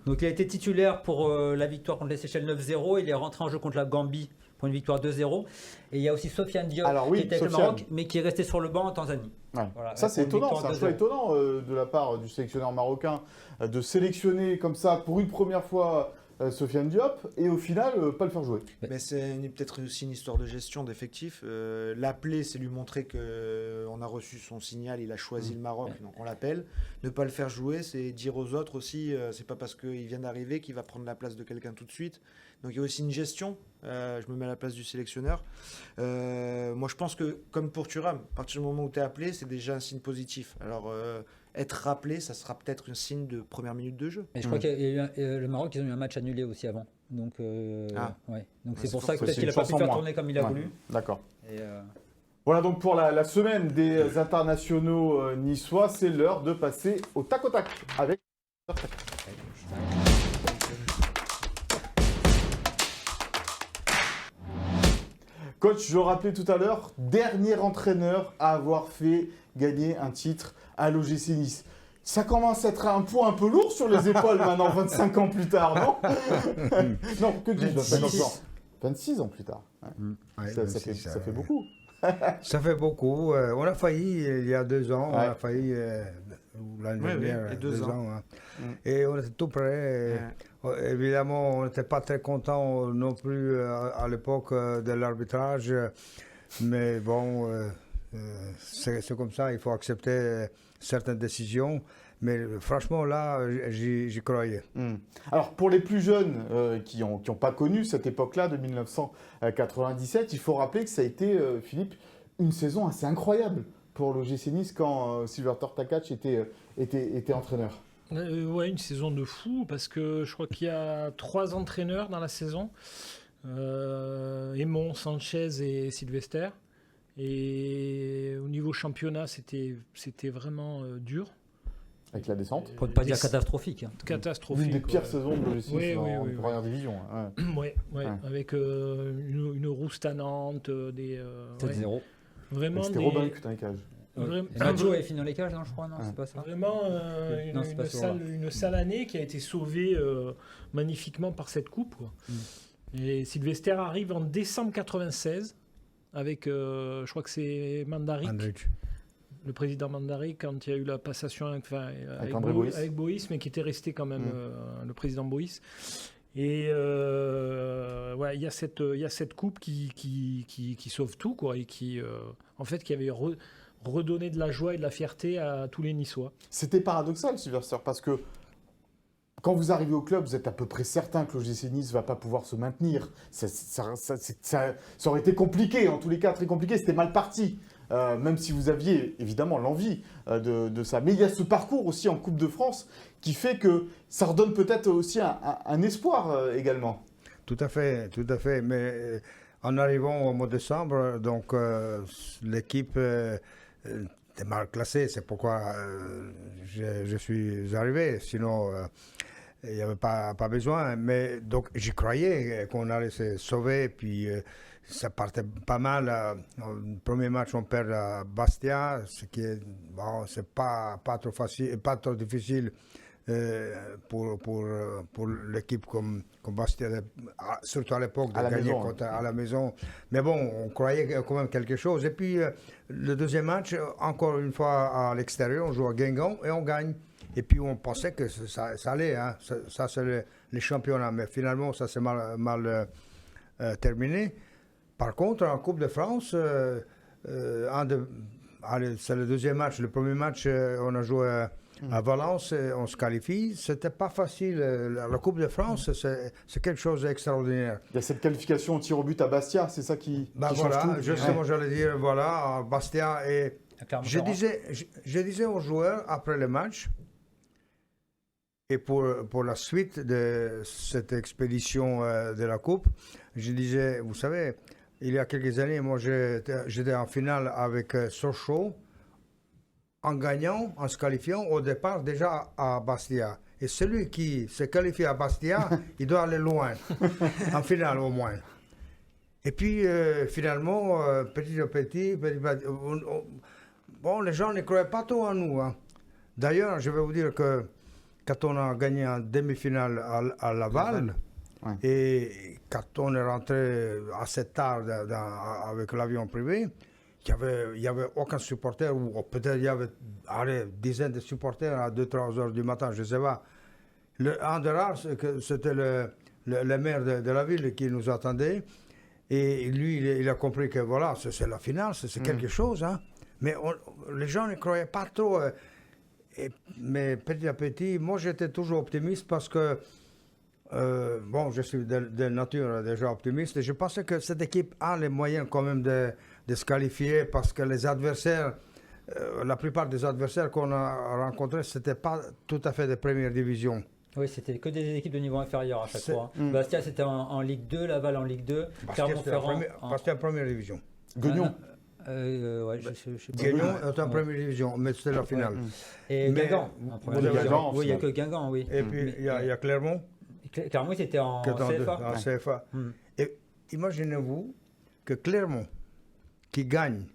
Donc il a été titulaire pour la victoire contre les Seychelles 9-0. Il est rentré en jeu contre la Gambie pour une victoire 2-0. Et il y a aussi Sofiane Diop qui était avec le Maroc, mais qui est resté sur le banc en Tanzanie. Voilà, ça c'est étonnant, c'est un choix étonnant de la part du sélectionneur marocain de sélectionner comme ça pour une première fois Sofiane Diop et au final pas le faire jouer. Mais c'est peut-être aussi une histoire de gestion d'effectifs. L'appeler, c'est lui montrer qu'on a reçu son signal, il a choisi le Maroc, donc on l'appelle. Ne pas le faire jouer, c'est dire aux autres aussi, c'est pas parce qu'il vient d'arriver qu'il va prendre la place de quelqu'un tout de suite. Donc il y a aussi une gestion, je me mets à la place du sélectionneur. Moi je pense que comme pour Thuram, à partir du moment où tu es appelé, c'est déjà un signe positif. Alors être rappelé, ça sera peut-être un signe de première minute de jeu. Et je crois que le Maroc, ils ont eu un match annulé aussi avant. Donc, ouais. Donc Ouais, c'est pour c'est ça que pour- peut-être c'est qu'il n'a une pas chance pu en faire moins. tourner comme il a Ouais, voulu. D'accord. Et, Voilà donc pour la semaine des internationaux niçois, c'est l'heure de passer au tac avec. Coach, je rappelais tout à l'heure, dernier entraîneur à avoir fait gagner un titre à l'OGC Nice. Ça commence à être un poids un peu lourd sur les épaules maintenant, 25 ans plus tard, non? Non, que dis-je? 26 ans plus tard. Ouais. Ouais, Ça fait beaucoup. Ça fait beaucoup. On a failli il y a 2 ans, on Ouais. a failli l'année Ouais, dernière, il y a 2 2 ans. hein. Mm. Et on était tout prêt. Évidemment, on n'était pas très content non plus à l'époque de l'arbitrage. Mais bon, c'est comme ça, il faut accepter certaines décisions. Mais franchement, là, j'y croyais. Alors, pour les plus jeunes qui n'ont pas connu cette époque-là, de 1997, il faut rappeler que ça a été, Philippe, une saison assez incroyable pour l'OGC Nice quand Silvertor Takac était entraîneur. Ouais, une saison de fou, parce que je crois qu'il y a 3 entraîneurs dans la saison. Aimon, Sanchez et Sylvester. Et au niveau championnat, c'était vraiment dur. Avec la descente. pour ne pas dire catastrophique. Hein. Catastrophique. L'une des pires ouais. saisons de l'OGC Oui, en oui, première division. Hein. Ouais. Ouais. Avec une roue tannante, des... 7-0. Vraiment C'était des... Robin Luc dans les cages. Vraiment- Et Maggio avait fini dans les cages, non, je crois, non, Ouais. c'est pas ça. Vraiment Non, c'est pas ce jour-là. une sale année qui a été sauvée magnifiquement par cette coupe. Quoi. Et Sylvester arrive en décembre 96 avec, je crois que c'est Mandaric, Andrich. le président Mandaric, quand il y a eu la passation avec André Boïs. avec Boïs, mais qui était resté quand même le président Boïs. Et ouais, il y a cette coupe qui sauve tout, quoi, et qui, en fait, qui avait redonné de la joie et de la fierté à tous les Niçois. C'était paradoxal, Sylvester, parce que quand vous arrivez au club, vous êtes à peu près certain que l'OGC Nice ne va pas pouvoir se maintenir. Ça aurait été compliqué, en tous les cas très compliqué, c'était mal parti. Même si vous aviez évidemment l'envie de ça. Mais il y a ce parcours aussi en Coupe de France qui fait que ça redonne peut-être aussi un espoir également. Tout à fait, tout à fait. Mais en arrivant au mois de décembre, donc l'équipe était mal classée. C'est pourquoi je suis arrivé. Sinon, il n'y avait pas besoin. Mais donc, j'y croyais qu'on allait se sauver. Puis ça partait pas mal. Le premier match, on perd à Bastia, ce qui est bon, c'est pas trop facile, pas trop difficile. Pour l'équipe comme Bastia, surtout à l'époque, de À la gagner maison, à la maison. Mais bon, on croyait quand même quelque chose. Et puis, le deuxième match, encore une fois à l'extérieur, on joue à Guingamp et on gagne. Et puis, on pensait que ça allait. Hein. Ça c'est les championnats. Mais finalement, ça s'est mal terminé. Par contre, en Coupe de France, c'est le deuxième match. Le premier match, on a joué à Valence, on se qualifie. C'était pas facile. La Coupe de France, c'est quelque chose d'extraordinaire. Il y a cette qualification au tir au but à Bastia, c'est ça qui change Voilà, tout. justement, j'allais dire, voilà, Bastia. Et je disais aux joueurs, après le match, et pour la suite de cette expédition de la Coupe, je disais, vous savez, il y a quelques années, moi j'étais en finale avec Sochaux, en gagnant, en se qualifiant au départ déjà à Bastia. Et celui qui se qualifie à Bastia, il doit aller loin, en finale au moins. Et puis finalement, petit à petit, bon, les gens ne croyaient pas trop en nous. Hein. D'ailleurs, je vais vous dire que quand on a gagné en demi-finale à Laval, Ouais. et quand on est rentré assez tard avec l'avion privé, il n'y avait aucun supporter, ou peut-être il y avait dizaines de supporters à 2-3 heures du matin, je ne sais pas. Un de rares, c'était le maire de la ville qui nous attendait. Et lui, il a compris que voilà, c'est la finale, c'est quelque chose. Hein. Mais les gens ne croyaient pas trop. Mais petit à petit, moi j'étais toujours optimiste parce que, bon, je suis de nature déjà optimiste. Et je pensais que cette équipe a les moyens quand même de se qualifier parce que les adversaires, la plupart des adversaires qu'on a rencontrés, ce n'étaient pas tout à fait de première division. Oui, c'était que des équipes de niveau inférieur à chaque C'est- fois. Bastia, c'était en Ligue 2, Laval en Ligue 2, Clermont-Ferrand. C'était en première division. Guignon. Ouais, je sais pas. Guignon est en première divion, mais c'était la finale. Et Mais Guingamp. En première avez division. Guingamp en Oui, il n'y a finale. que Guingamp, oui. Et puis, il y a Clermont, Clermont, ils étaient en qui est en CFA. CFA. Hmm. Et imaginez-vous que Clermont, qui gagne,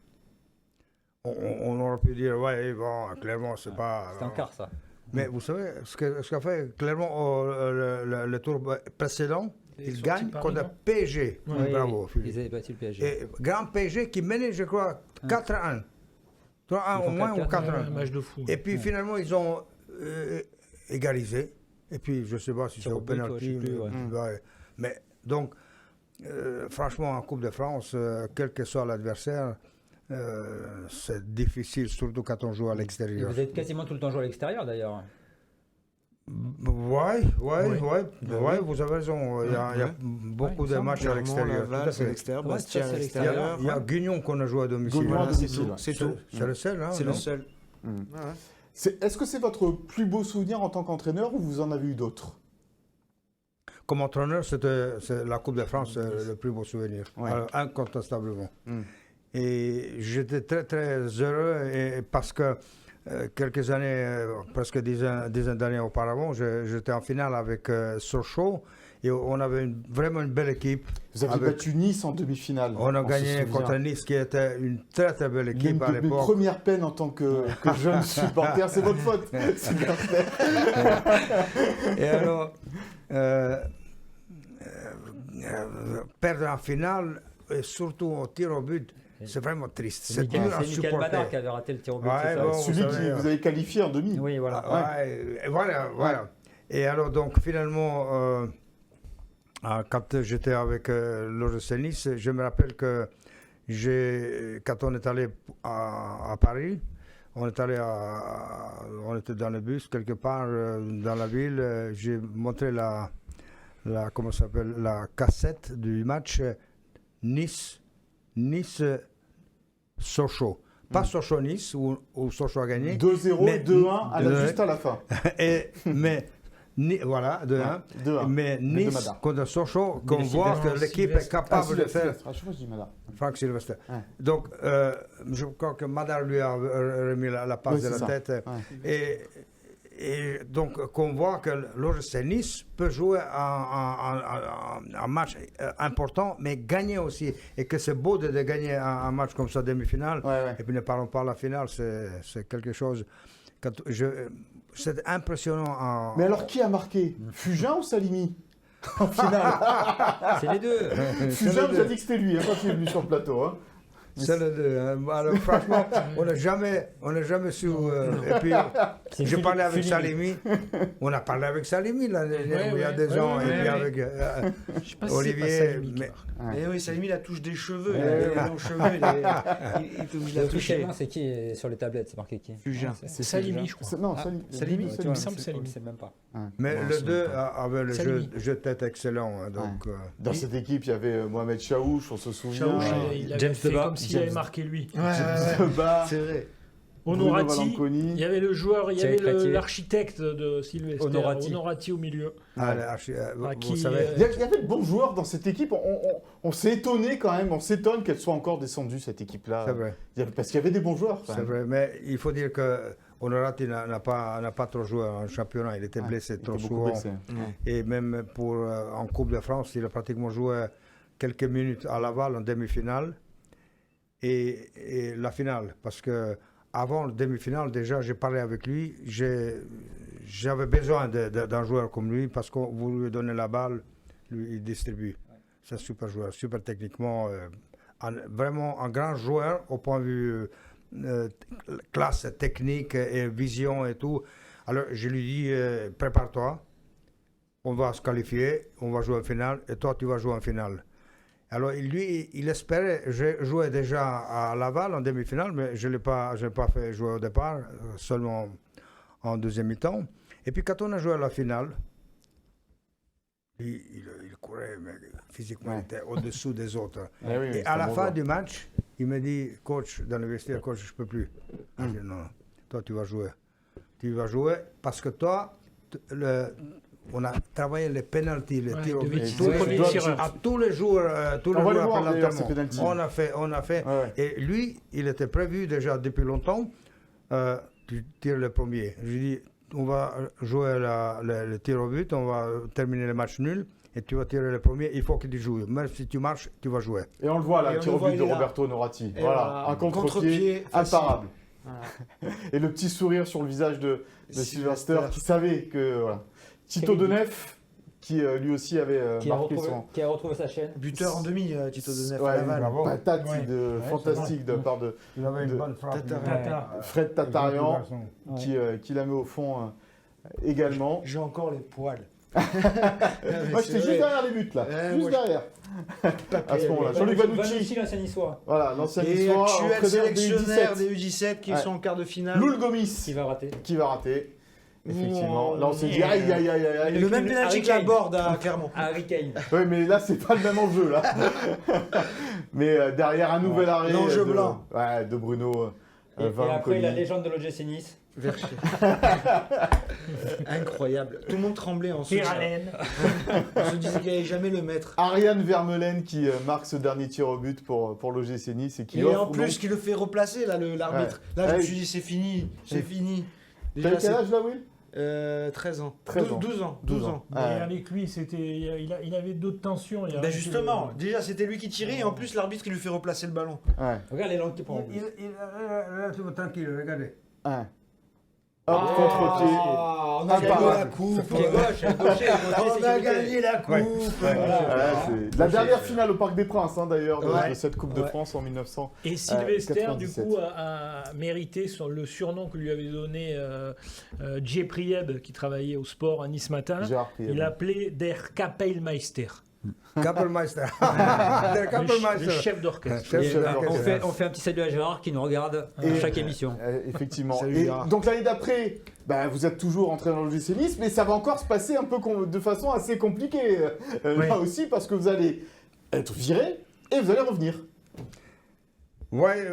on aurait pu dire, ouais, bon, Clermont, c'est pas... C'était en quart, ça. Mais vous savez, ce qu'a fait Clermont le tour précédent, Ils il sont gagne sortis contre Paris, PSG. Oui, Bravo, ils Philippe. avaient battu le PSG. Et grand PSG qui menait, je crois, 4-1. 3-1 Ils au font moins ou 4-1. 4-1. Un match de fou. Et puis finalement, ils ont égalisé. Et puis, je ne sais pas si c'est Sur au but, ouais, penalty. je sais plus, ouais. Ouais. Mais donc, franchement, en Coupe de France, quel que soit l'adversaire, c'est difficile, surtout quand on joue à Et l'extérieur. vous êtes quasiment tout le temps joué à l'extérieur, d'ailleurs. Ouais, vous avez raison. Il y a beaucoup de matchs à l'extérieur. Tout à Laval, c'est à fait. l'extérieur. Ouais, Bastia, c'est à à l'extérieur. Il y a Guignon qu'on a joué à domicile. Guignon à Voilà, c'est domicile, tout. ouais. C'est tout. C'est le seul, hein, C'est non le seul. Mm. Ouais, ouais. Est-ce que c'est votre plus beau souvenir en tant qu'entraîneur ou vous en avez eu d'autres? Comme entraîneur, c'est la Coupe de France, le plus beau souvenir, Ouais. incontestablement. Mm. Et j'étais très, très heureux parce que quelques années, presque 10 années auparavant, j'étais en finale avec Sochaux et on avait vraiment une belle équipe. Vous avez battu Nice en demi-finale. On a se gagné souvient. contre Nice qui était une très, très belle L'une équipe à de mes l'époque. premières peines en tant que jeune supporter, c'est votre faute. C'est bien fait. Et alors, perdre en finale, et surtout au tir au but, c'est vraiment triste. C'est dur à C'est Michael Madar qui supporter. avait raté le tir au but, Ouais, c'est ça. bon, Celui vous qui savez, vous avez qualifié en demi. Oui, voilà. Ouais, et voilà. Et alors, donc, finalement, quand j'étais avec l'OGC Nice, je me rappelle que quand on est allé à Paris, on était dans le bus quelque part dans la ville, j'ai montré la cassette du match Nice-Sochaux. Pas Sochaux-Nice, où Sochaux a gagné. 2-0 Mais- et 2-1 juste à la fin. Voilà, 2-1. 2-1. Mais Mais de Nice Madar. contre Sochaux, qu'on Sylvestre. voit que l'équipe est capable de faire. À chaque fois, je dis Madar. Franck Sylvester. Ouais. Donc, je crois que Madar lui a remis la passe Oui, de c'est la ça. tête. Ouais. Et donc, qu'on voit que l'OGC Nice peut jouer un match important, mais gagner aussi. Et que c'est beau de gagner un match comme ça, demi-finale. Ouais. Et puis ne parlons pas de la finale, c'est quelque chose. C'est impressionnant. Mais alors, qui a marqué Fugin ou Salimi en finale? C'est les deux. Fugin nous a dit que c'était lui quand il est venu sur le plateau. Hein. C'est le deux. Hein. Alors, franchement, on n'a jamais su. Et puis, C'est j'ai parlé avec Philippe. Salimi. On a parlé avec Salimi là, il y a ouais, des ouais, ans. ouais, et puis ouais. avec Je sais pas si Olivier. c'est pas Salimi qui mais- marque. Et oui, Salimi, la touche des cheveux. Ouais, Il a ouais. des longs cheveux. Il est obligé de la toucher. Officiellement, c'est qui c'est sur les tablettes? C'est marqué qui? Fugin. C'est Salimi, je crois. Non, Ah, Salimi. Salimi, Ouais, tu il vois, me semble c'est- Salimi. on le sait même pas. Mais Ouais, le c'est 2 pas- avait le Salimi. jeu de tête excellent. Hein, donc, Dans cette équipe, il y avait Mohamed Chaouch, on se souvient. Chaouch, il avait James fait Deba. comme s'il James. avait marqué lui. Bah, C'est vrai. Bruno Honorati, Valanconi. il y avait le joueur, il y Thierry avait Crétier. l'architecte de Sylvester, Honorati. Honorati au milieu. vous qui, savez, Il y avait de bons joueurs dans cette équipe. On s'est étonné quand même, on s'étonne qu'elle soit encore descendue, cette équipe-là. c'est vrai. Parce qu'il y avait des bons joueurs. quand C'est même. vrai, mais il faut dire que Honorati n'a pas trop joué en championnat. Il était Ouais, blessé il trop était beaucoup souvent. blessé. Et même en Coupe de France, il a pratiquement joué quelques minutes à Laval en demi-finale et la finale. Parce que avant la demi-finale, déjà, j'ai parlé avec lui. J'avais besoin d'un joueur comme lui parce que vous lui donnez la balle, lui, il distribue. C'est un super joueur, super techniquement. Vraiment un grand joueur au point de vue classe technique et vision et tout. Alors, je lui dis, prépare-toi. On va se qualifier, on va jouer en finale, et toi, tu vas jouer en finale. Alors, lui, il espérait, j'ai joué déjà à Laval en demi-finale, mais je n'ai pas fait jouer au départ, seulement en deuxième mi-temps. Et puis, quand on a joué à la finale, il courait, mais physiquement, il était au-dessous des autres. Eh oui, Et c'est à un la bon fin joueur. du match, il me dit, coach, dans le vestiaire, coach, je ne peux plus. Je dis, non, toi, tu vas jouer. Tu vas jouer parce que toi, on a travaillé les pénaltys, les tirs au but. Tout premier tireur. À tous les jours, On va les voir, après d'ailleurs, ces l'entraînement. pénaltys. On a fait. Ouais. Et lui, il était prévu déjà depuis longtemps. Tu tires le premier. Je lui dis, on va jouer le tir au but, on va terminer le match nul. Et tu vas tirer le premier, il faut que tu joues. Même si tu marches, tu vas jouer. Et on le voit là, Et le on tir le au voit, but de il est là. Roberto Onorati. Et Voilà, voilà, un contre-pied contre-pied facile. imparable. Voilà. Et le petit sourire sur le visage de Sylvester Sylvester. qui savait que. Voilà. Tito Denef, qui lui aussi avait marqué son. Qui a retrouvé sa chaîne. Buteur en demi, Tito Denef Ouais, à Laval. bravo. patate Ouais. fantastique de part de Il avait De- une bonne frappe. Tata. Fred Tatarian, qui la met au fond également. J'ai encore les poils. Moi, j'étais juste derrière les buts là, Ouais, juste moi, derrière. À ce moment-là, Jean-Luc Vanucci, l'ancien niçois, voilà, l'ancien Et niçois, actuel entraîneur des sélectionnaire U17, des U17 qui Ouais. sont en quart de finale. Loul Gomis, qui va rater. qui va rater. Effectivement, là on s'est dit Wow. aïe aïe aïe aïe. Le même pénalty Harry que la Kane. Borde à Clermont. Harry Kane. Oui, mais là c'est pas le même enjeu là. Mais derrière un nouvel arrêt L'enjeu de, blanc. ouais, de Bruno Et après, Vanconi. la légende de l'OGC Nice. Vercher. Incroyable. Tout le monde tremblait en se Piralen. disait qu'il n'allait jamais le mettre. Ariane Vermeulen qui marque ce dernier tir au but pour l'OGC Nice et qui Et offre en plus, donc- qui le fait replacer, là, l'arbitre. Ouais. Là, je me Ouais. suis dit, c'est fini. C'est fini. T'as quel âge là, Will 13 ans. 13 ans. 12 ans. 12 ans. Mais Ouais. avec lui, il avait d'autres tensions. Il a Ben arrêté justement, le- déjà c'était lui qui tirait et en plus l'arbitre il lui fait replacer le ballon. Ouais. Regarde les langues qui prend. Relativement tranquille, regardez. Ouais. Hop, contre-pied. On a Ah, gagné bah, la coupe. Pied gauche, gaucher, On a gagné la coupe. Ouais. Ouais, c'est la dernière finale au Parc des Princes, hein, d'ailleurs, de Ouais. cette Coupe de Ouais. France en 1900. Et Sylvester, du 97. coup, a mérité le surnom que lui avait donné Jay Prieb, qui travaillait au sport à Nice Matin. Gérard Prieb. Il l'appelait Der Kapellmeister, Kapellmeister. Der le Kapellmeister. chef d'orchestre. Chef Et, d'orchestre. on fait un petit salut à Gérard qui nous regarde Et- à chaque émission. Effectivement. Salut, Et Gérard. donc l'année d'après, bah, vous êtes toujours entré dans le GC Nice, mais ça va encore se passer un peu de façon assez compliquée Oui. là aussi, parce que vous allez être viré et vous allez revenir. Ouais,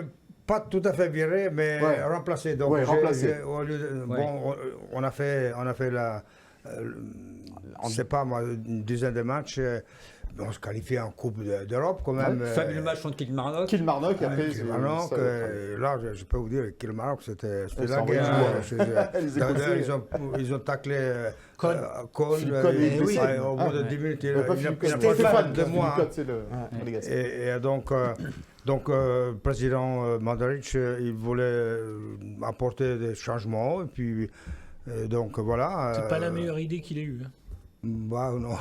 pas tout à fait viré, mais Ouais. remplacé. Donc, Ouais, remplacé. au lieu de- Ouais. bon, on a fait la, on sait pas moi, une dizaine de matchs. On se qualifie en Coupe d'Europe quand même. Fabuleux match contre Kilmarnock. Kilmarnock, après. Kilmarnock, c'est- là, je peux vous dire, Kilmarnock, c'était Ils la sont guerre. envoyés jouer. D'ailleurs, ils ont taclé Cohn. Philippe Cohn est blessé. Au bout de 10 minutes, il Pas n'a Philippe pas Cohn, fait Stéphane de moi. Philippe Cohn, c'est le relégation. Et donc, le président Mandaric, il voulait apporter des changements. Et puis, donc voilà. C'est pas la meilleure idée qu'il ait eue. hein. Bah, non.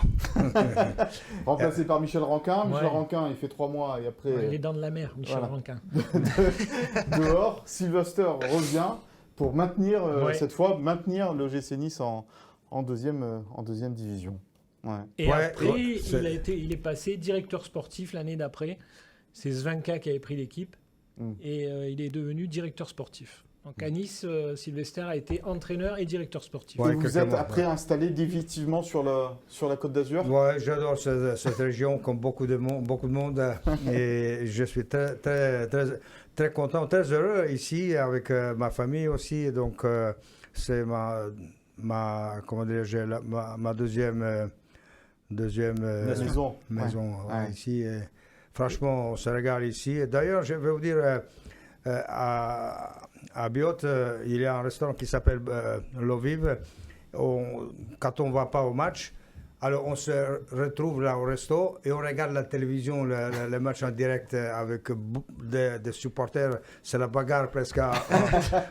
Remplacé par Michel Rankin. Michel Ouais. Rankin, il fait 3 mois et après Il est dans de la mer, Michel voilà. Rankin. dehors. Sylvester revient pour maintenir, Ouais. cette fois, maintenir le GC Nice en deuxième division. Ouais. Et Ouais, après, ouais, il est passé directeur sportif l'année d'après. C'est Svanka qui avait pris l'équipe. Et il est devenu directeur sportif. Donc à Nice, Sylvester a été entraîneur et directeur sportif. Ouais, et vous quelques êtes mois, après installé définitivement sur la Côte d'Azur. Ouais, j'adore cette région, comme beaucoup de monde. Et je suis très, très, très, très content, très heureux ici, avec ma famille aussi. Donc, c'est comment dirais-je, ma deuxième Maison. maison Ouais. ici. Et franchement, on se régale ici. Et d'ailleurs, je vais vous dire, à Biot, il y a un restaurant qui s'appelle L'Eau Vive. Quand on ne va pas au match, alors on se retrouve là au resto et on regarde la télévision, le match en direct avec des supporters. C'est la bagarre presque,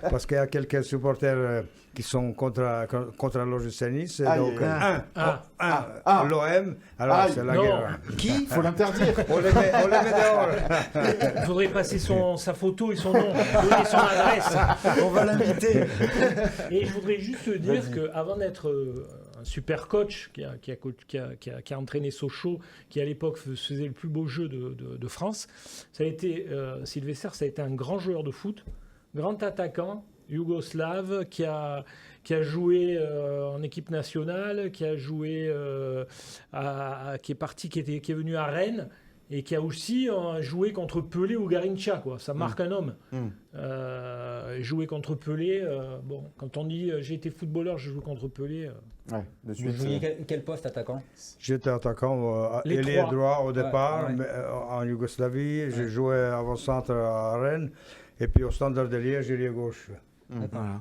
parce qu'il y a quelques supporters qui sont contre l'OGC Nice. Aïe, Donc, aïe, l'OM, alors Aïe, c'est la non. guerre. Qui faut l'interdire. On les met dehors. Il faudrait passer sa photo et son nom, donner son adresse. On va l'inviter. Et je voudrais juste dire qu'avant d'être un super coach qui a entraîné Sochaux, qui à l'époque faisait le plus beau jeu de France, ça a été, Sylvester, ça a été un grand joueur de foot, grand attaquant, yougoslave, qui a joué en équipe nationale, qui a joué, qui est venu à Rennes, et qui a aussi joué contre Pelé ou Garrincha, quoi. Ça marque un homme. jouer contre Pelé, quand on dit j'ai été footballeur, je joue contre Pelé. Ouais, de Vous suite. jouiez quel poste attaquant? J'étais attaquant Les ailier trois. droit au départ, ouais. mais, en Yougoslavie. J'ai joué avant-centre à Rennes. Et puis au Standard de Liège, ailier gauche. Voilà.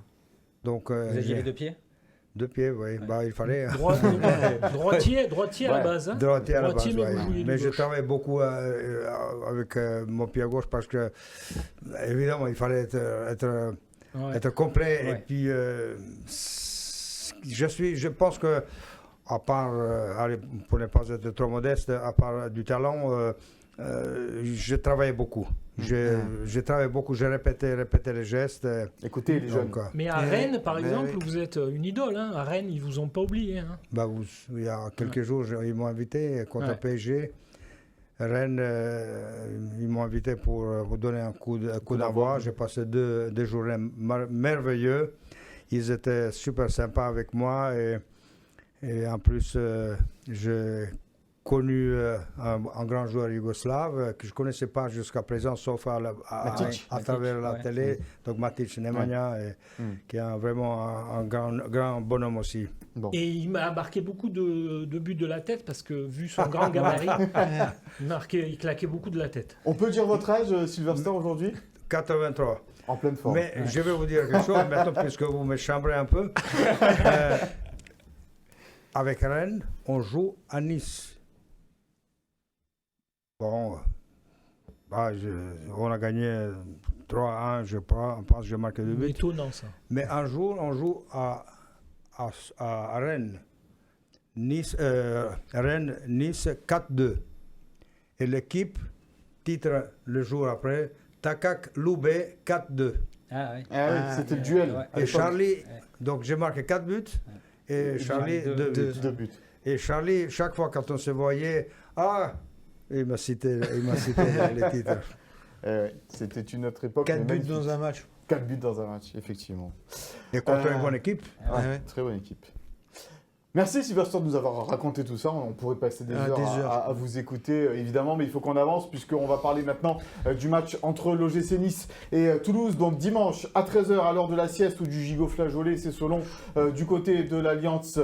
Donc, Vous aviez j'ai les 2 pieds? 2 pieds, oui. Bah, il fallait. Droitier à la base. Hein. Droitier à la base, Droitier, mais ouais. vous jouiez Mais de je gauche. travaillais beaucoup avec mon pied gauche parce que, évidemment, il fallait être complet. Ouais. Et puis, je pense que, à part, allez, pour ne pas être trop modeste, à part du talent, je travaillais beaucoup. Je travaillais beaucoup, je répétais les gestes. Écoutez, les jeunes. Donc, Mais à Rennes, par mais exemple, oui. vous êtes une idole. Hein. À Rennes, ils vous ont pas oublié. Hein. bah, il y a quelques jours, ils m'ont invité contre Ouais. PSG. Rennes, ils m'ont invité pour vous donner un coup d'envoi. J'ai passé deux journées merveilleux. Ils étaient super sympas avec moi et en plus, j'ai connu un grand joueur yougoslave que je ne connaissais pas jusqu'à présent, sauf à Matic, travers la ouais. télé. Donc Matic Nemanja, qui est vraiment un grand bonhomme aussi. Bon. Et il m'a marqué beaucoup de buts de la tête parce que, vu son grand gabarit, il claquait beaucoup de la tête. On peut dire votre âge, Sylvester, aujourd'hui? 83. En pleine forme. Mais je vais vous dire quelque chose maintenant, puisque vous me chambrez un peu. Avec Rennes, on joue à Nice. Bon, on a gagné 3-1, je pense que j'ai marqué 2 buts. Étonnant ça. Mais un jour, on joue à Rennes. Rennes, Nice 4-2. Et l'équipe titre le jour après Takak Loubet 4-2. Ah oui. Ah oui, c'était le duel. ouais. à Et l'époque. Charlie, donc j'ai marqué 4 buts. Et Charlie, deux 2 buts. 2 buts. Et Charlie, chaque fois quand on se voyait, il m'a cité les titres. C'était une autre époque. 4 mais buts magnifique. dans un match. 4 buts dans un match, effectivement. Et contre une bonne équipe. Ouais. Très bonne équipe. Merci Sylvester de nous avoir raconté tout ça. On pourrait passer des heures à vous écouter, évidemment, mais il faut qu'on avance puisqu'on va parler maintenant du match entre l'OGC Nice et Toulouse. Donc dimanche à 13h à l'heure de la sieste ou du gigot flageolet, c'est selon du côté de l'Alliance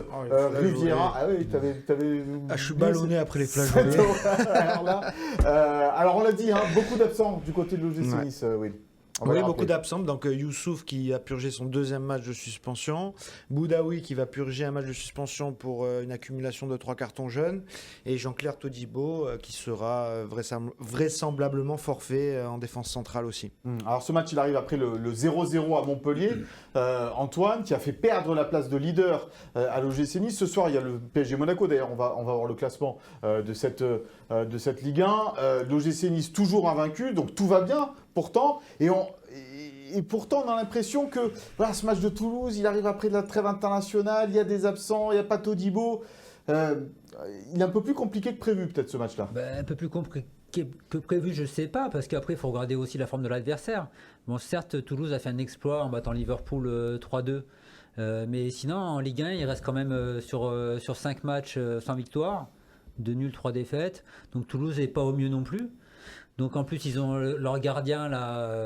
Riviera. Ah oui, t'avais Je suis ballonné après les cette flageolets. horaire-là. Alors on l'a dit, hein, beaucoup d'absents du côté de l'OGC Nice, Will. On va Oui, le beaucoup rappeler. d'absents. Donc Youssouf qui a purgé son 2e match de suspension. Boudaoui qui va purger un match de suspension pour une accumulation de 3 cartons jaunes. Et Jean-Claire Todibo qui sera vraisemblablement forfait en défense centrale aussi. Alors ce match, il arrive après le 0-0 à Montpellier. Antoine, qui a fait perdre la place de leader à l'OGC Nice. Ce soir, il y a le PSG Monaco. D'ailleurs, on va voir le classement de cette Ligue 1. L'OGC Nice toujours invaincu, donc tout va bien pourtant. Et pourtant, on a l'impression que voilà, ce match de Toulouse, il arrive après la trêve internationale, il y a des absents, il n'y a pas Todibo. Il est un peu plus compliqué que prévu, peut-être, ce match-là. Un peu plus compliqué que prévu, je ne sais pas, parce qu'après, il faut regarder aussi la forme de l'adversaire. Bon, certes, Toulouse a fait un exploit en battant Liverpool 3-2. Mais sinon, en Ligue 1, il reste quand même sur 5 matchs sans victoire, 2 nuls, 3 défaites. Donc Toulouse n'est pas au mieux non plus. Donc en plus, ils ont leur gardien là,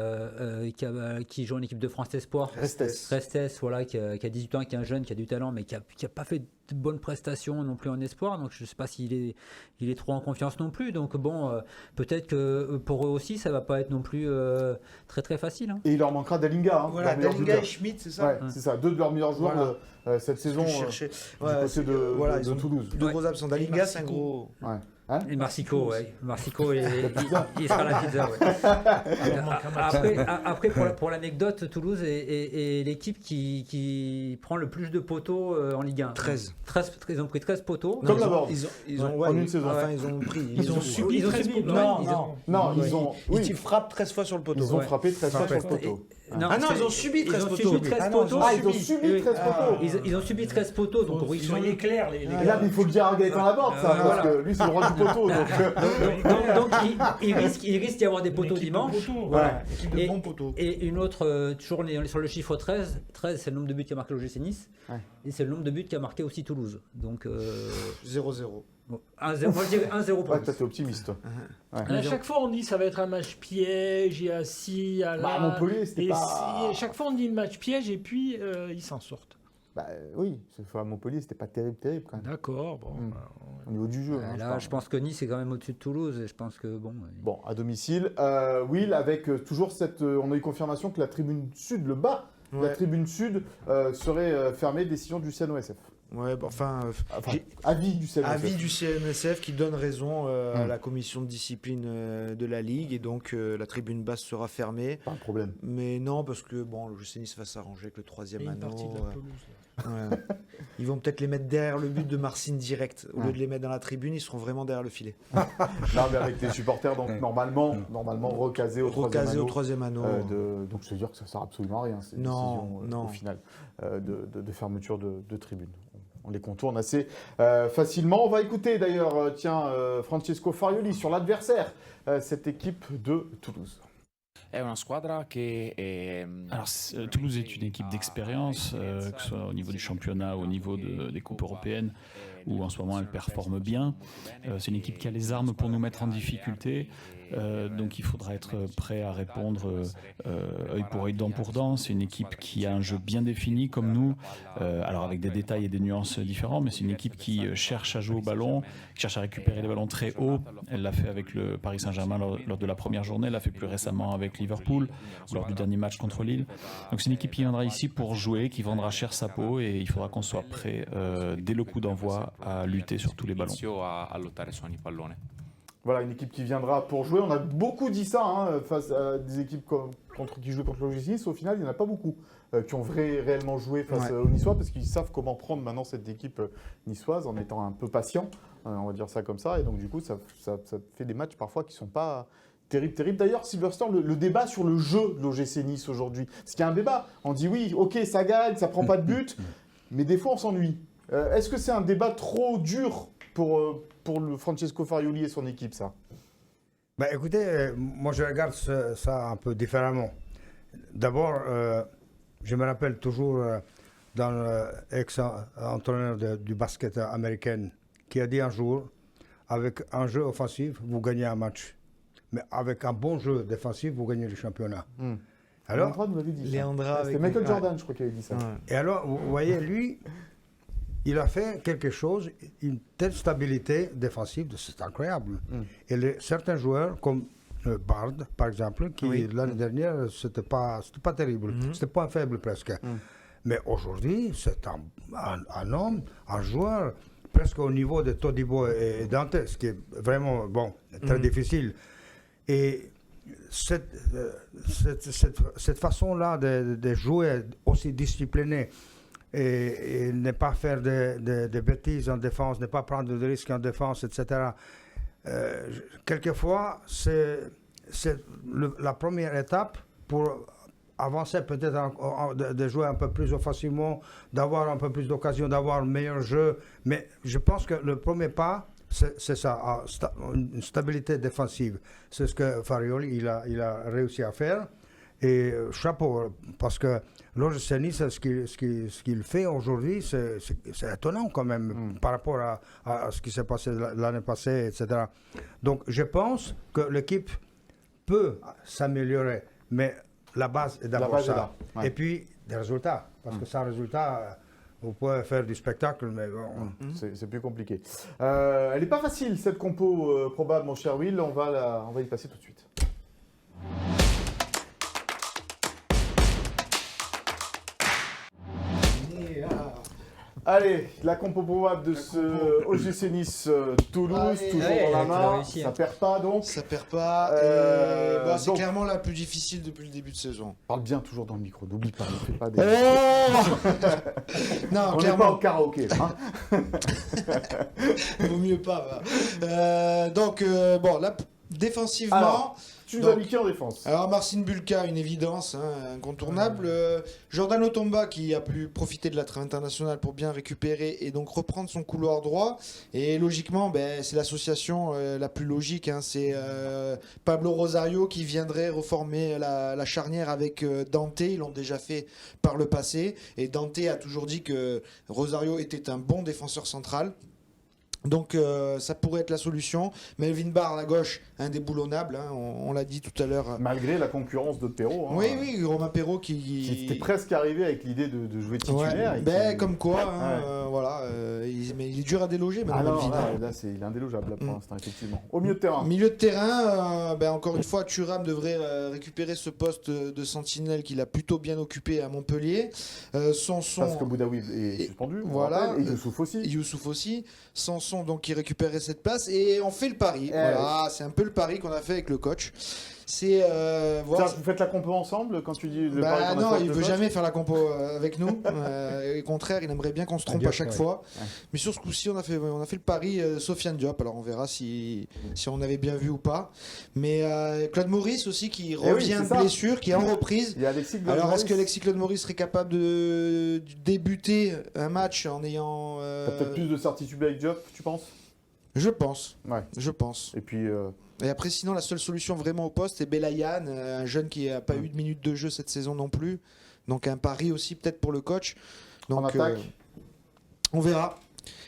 qui joue en équipe de France Espoir. Restes, voilà, qui a 18 ans, qui est un jeune, qui a du talent, mais qui a pas fait de bonnes prestations non plus en Espoir. Donc je ne sais pas s'il est trop en confiance non plus. Donc bon, peut-être que pour eux aussi, ça va pas être non plus très très facile. Hein. Et il leur manquera Dalinga. Hein, Voilà, leur meilleur Dalinga buteur. et Schmitt, c'est ça? Ouais, c'est ça, 2 de leurs meilleurs joueurs cette saison du côté ils ont Toulouse. 2 gros absents. Dalinga, c'est un gros. Ouais. Hein Et Marsico, ouais. Marsico, il sera à la pizza. Ouais. Après pour l'anecdote, Toulouse est l'équipe qui prend le plus de poteaux en Ligue 1. 13. Ils ont pris 13 poteaux. Comme la Borde. Ils ont En une saison. Enfin, ils ont pris. Ils ont subi 13 poteaux. Ils frappent 13 fois sur le poteau. Ils ont frappé 13 fois sur le poteau. Non, ils ont subi 13 poteaux. Ils ont subi 13 poteaux. Ils ont subi 13 poteaux. Ils ont subi 13 poteaux. Donc Ils ont éclair les Et là, il faut le dire à Gaëtan Laborde, ça, parce que lui, c'est le roi du poteaux. Donc, il risque d'y avoir des poteaux dimanche. Équipe de bons poteaux. Et une autre, toujours on est sur le chiffre 13. 13, c'est le nombre de buts qu'a marqué l'OGC Nice. Ouais. Et c'est le nombre de buts qu'a marqué aussi Toulouse. Donc 0-0. bon, 1-0, moi je dirais 1-0 pour Ouais, Nice. toi, t'es optimiste. Toi. À chaque fois, on dit ça va être un match piège, il y a ci, il y a là. Montpellier, c'était et pas. à chaque fois, on dit le match piège et puis ils s'en sortent. Bah, oui, cette fois à Montpellier, c'était pas terrible quand même. D'accord, bon. Au niveau du jeu. hein, Là, je pense que Nice est quand même au-dessus de Toulouse. Et je pense que bon. Bon, à domicile. Will, avec toujours cette. On a eu confirmation que la tribune sud, le bas, la tribune sud serait fermée, décision du CNOSF. Ouais, bah, enfin, avis du CNOSF. avis du CNSF qui donne raison à la commission de discipline de la Ligue et donc la tribune basse sera fermée. Pas un problème. Mais non, parce que bon, le GC Nice va s'arranger avec le troisième Et une anneau. partie de la pelouse. Ouais. Ils vont peut-être les mettre derrière le but de Marcine direct. Au lieu de les mettre dans la tribune, ils seront vraiment derrière le filet. Non, mais avec les supporters, donc normalement recasés au troisième anneau. Donc, ça veut dire que ça sert absolument à rien, cette décision au final de fermeture de tribune. On les contourne assez facilement. On va écouter d'ailleurs, Francesco Farioli sur l'adversaire, cette équipe de Toulouse. Alors, Toulouse est une équipe d'expérience, que ce soit au niveau du championnat, au niveau des coupes européennes, où en ce moment elle performe bien. C'est une équipe qui a les armes pour nous mettre en difficulté. Donc il faudra être prêt à répondre œil pour œil, dent pour dent. C'est une équipe qui a un jeu bien défini comme nous, alors avec des détails et des nuances différents, mais c'est une équipe qui cherche à jouer au ballon, qui cherche à récupérer les ballons très haut. Elle l'a fait avec le Paris Saint-Germain lors de la première journée, elle l'a fait plus récemment avec Liverpool, ou lors du dernier match contre Lille. Donc c'est une équipe qui viendra ici pour jouer, qui vendra cher sa peau, et il faudra qu'on soit prêt dès le coup d'envoi à lutter sur tous les ballons. Voilà, une équipe qui viendra pour jouer. On a beaucoup dit ça face à des équipes qui jouent contre l'OGC Nice. Au final, il n'y en a pas beaucoup qui ont réellement joué face aux Niçois parce qu'ils savent comment prendre maintenant cette équipe niçoise en étant un peu patient, on va dire ça comme ça. Et donc, du coup, ça fait des matchs parfois qui ne sont pas terribles. D'ailleurs, Silverstone, le débat sur le jeu de l'OGC Nice aujourd'hui, parce qu'il y a un débat. On dit oui, ok, ça gagne, ça prend pas de but, mais des fois, on s'ennuie. Est-ce que c'est un débat trop dur pour le Francesco Farioli et son équipe, ça? Ben, écoutez, moi je regarde ça un peu différemment. D'abord, je me rappelle toujours dans l'ex-entraîneur du basket américain qui a dit un jour, avec un jeu offensif, vous gagnez un match. Mais avec un bon jeu défensif, vous gagnez le championnat. Alors, Leandra nous l'avait dit. Leandra C'était Michael Jordan, je crois, qui avait dit ça. Et alors, vous voyez, lui, il a fait quelque chose, une telle stabilité défensive, c'est incroyable. Et certains joueurs, comme Bard, par exemple, qui l'année dernière, c'était pas terrible. C'était pas faible presque. Mais aujourd'hui, c'est un homme, un joueur, presque au niveau de Todibo et Dante, ce qui est vraiment très difficile. Et cette façon-là de jouer aussi discipliné, et ne pas faire de bêtises en défense, ne pas prendre de risques en défense, etc. Quelquefois, c'est la première étape pour avancer peut-être, de jouer un peu plus offensivement, d'avoir un peu plus d'occasion, d'avoir un meilleur jeu. Mais je pense que le premier pas, c'est ça, une stabilité défensive. C'est ce que Farioli il a réussi à faire. Et chapeau, parce que l'OGC Nice, ce qu'il fait aujourd'hui, c'est étonnant quand même par rapport à ce qui s'est passé l'année passée, etc. Donc je pense que l'équipe peut s'améliorer, mais la base est d'abord ça. Et puis des résultats, parce que sans résultat, vous pouvez faire du spectacle, mais bon. C'est plus compliqué. Elle n'est pas facile, cette compo probable, mon cher Will. On va y passer tout de suite. Allez, la compo probable de ce OGC Nice Toulouse, toujours dans la main, ça perd pas donc. Ça perd pas, c'est donc clairement la plus difficile depuis le début de saison. Parle bien toujours dans le micro, n'oublie pas, ne fais pas des... Non, on clairement. n'est pas au karaoké, hein. Vaut mieux pas. Donc, là, défensivement... Alors, Tu nous as mis qui en défense? Alors Marcin Bulka, une évidence, incontournable. Jordan Otomba qui a pu profiter de la trêve internationale pour bien récupérer et donc reprendre son couloir droit. Et logiquement, c'est l'association la plus logique. C'est Pablo Rosario qui viendrait reformer la charnière avec Dante. Ils l'ont déjà fait par le passé. Et Dante a toujours dit que Rosario était un bon défenseur central. Donc ça pourrait être la solution. Melvin Barr à la gauche, indéboulonnable, on l'a dit tout à l'heure. Malgré la concurrence de Perrault. Oui, Romain Perrault qui était presque arrivé avec l'idée de jouer titulaire. Comme quoi, voilà. Mais il est dur à déloger. Melvin. Là, il est indélogeable là, pour l'instant, effectivement. Au milieu de terrain. Milieu de terrain, encore une fois, Thuram devrait récupérer ce poste de sentinelle qu'il a plutôt bien occupé à Montpellier. Sanson, parce que Boudaoui est suspendu. Voilà. Et Youssouf aussi. Sanson donc qui récupérait cette place et on fait le pari. Voilà, c'est un peu le pari qu'on a fait avec le coach. C'est vous faites la compo ensemble quand tu dis le pari? Non, il veut jamais faire la compo avec nous. Au contraire, il aimerait bien qu'on se trompe à chaque fois. Mais sur ce coup-ci, on a fait le pari Sofiane Diop. Alors on verra si on avait bien vu ou pas. Mais Claude Maurice aussi qui revient de blessure, qui est en reprise. Alors est-ce que Alexis Claude Maurice serait capable de débuter un match en ayant T'as peut-être plus de certitude avec Diop, tu penses? Je pense. Ouais. Je pense. Et puis. Et après, sinon, la seule solution vraiment au poste, c'est Belayan, un jeune qui n'a pas eu de minutes de jeu cette saison non plus. Donc un pari aussi peut-être pour le coach. Donc, en attaque on verra.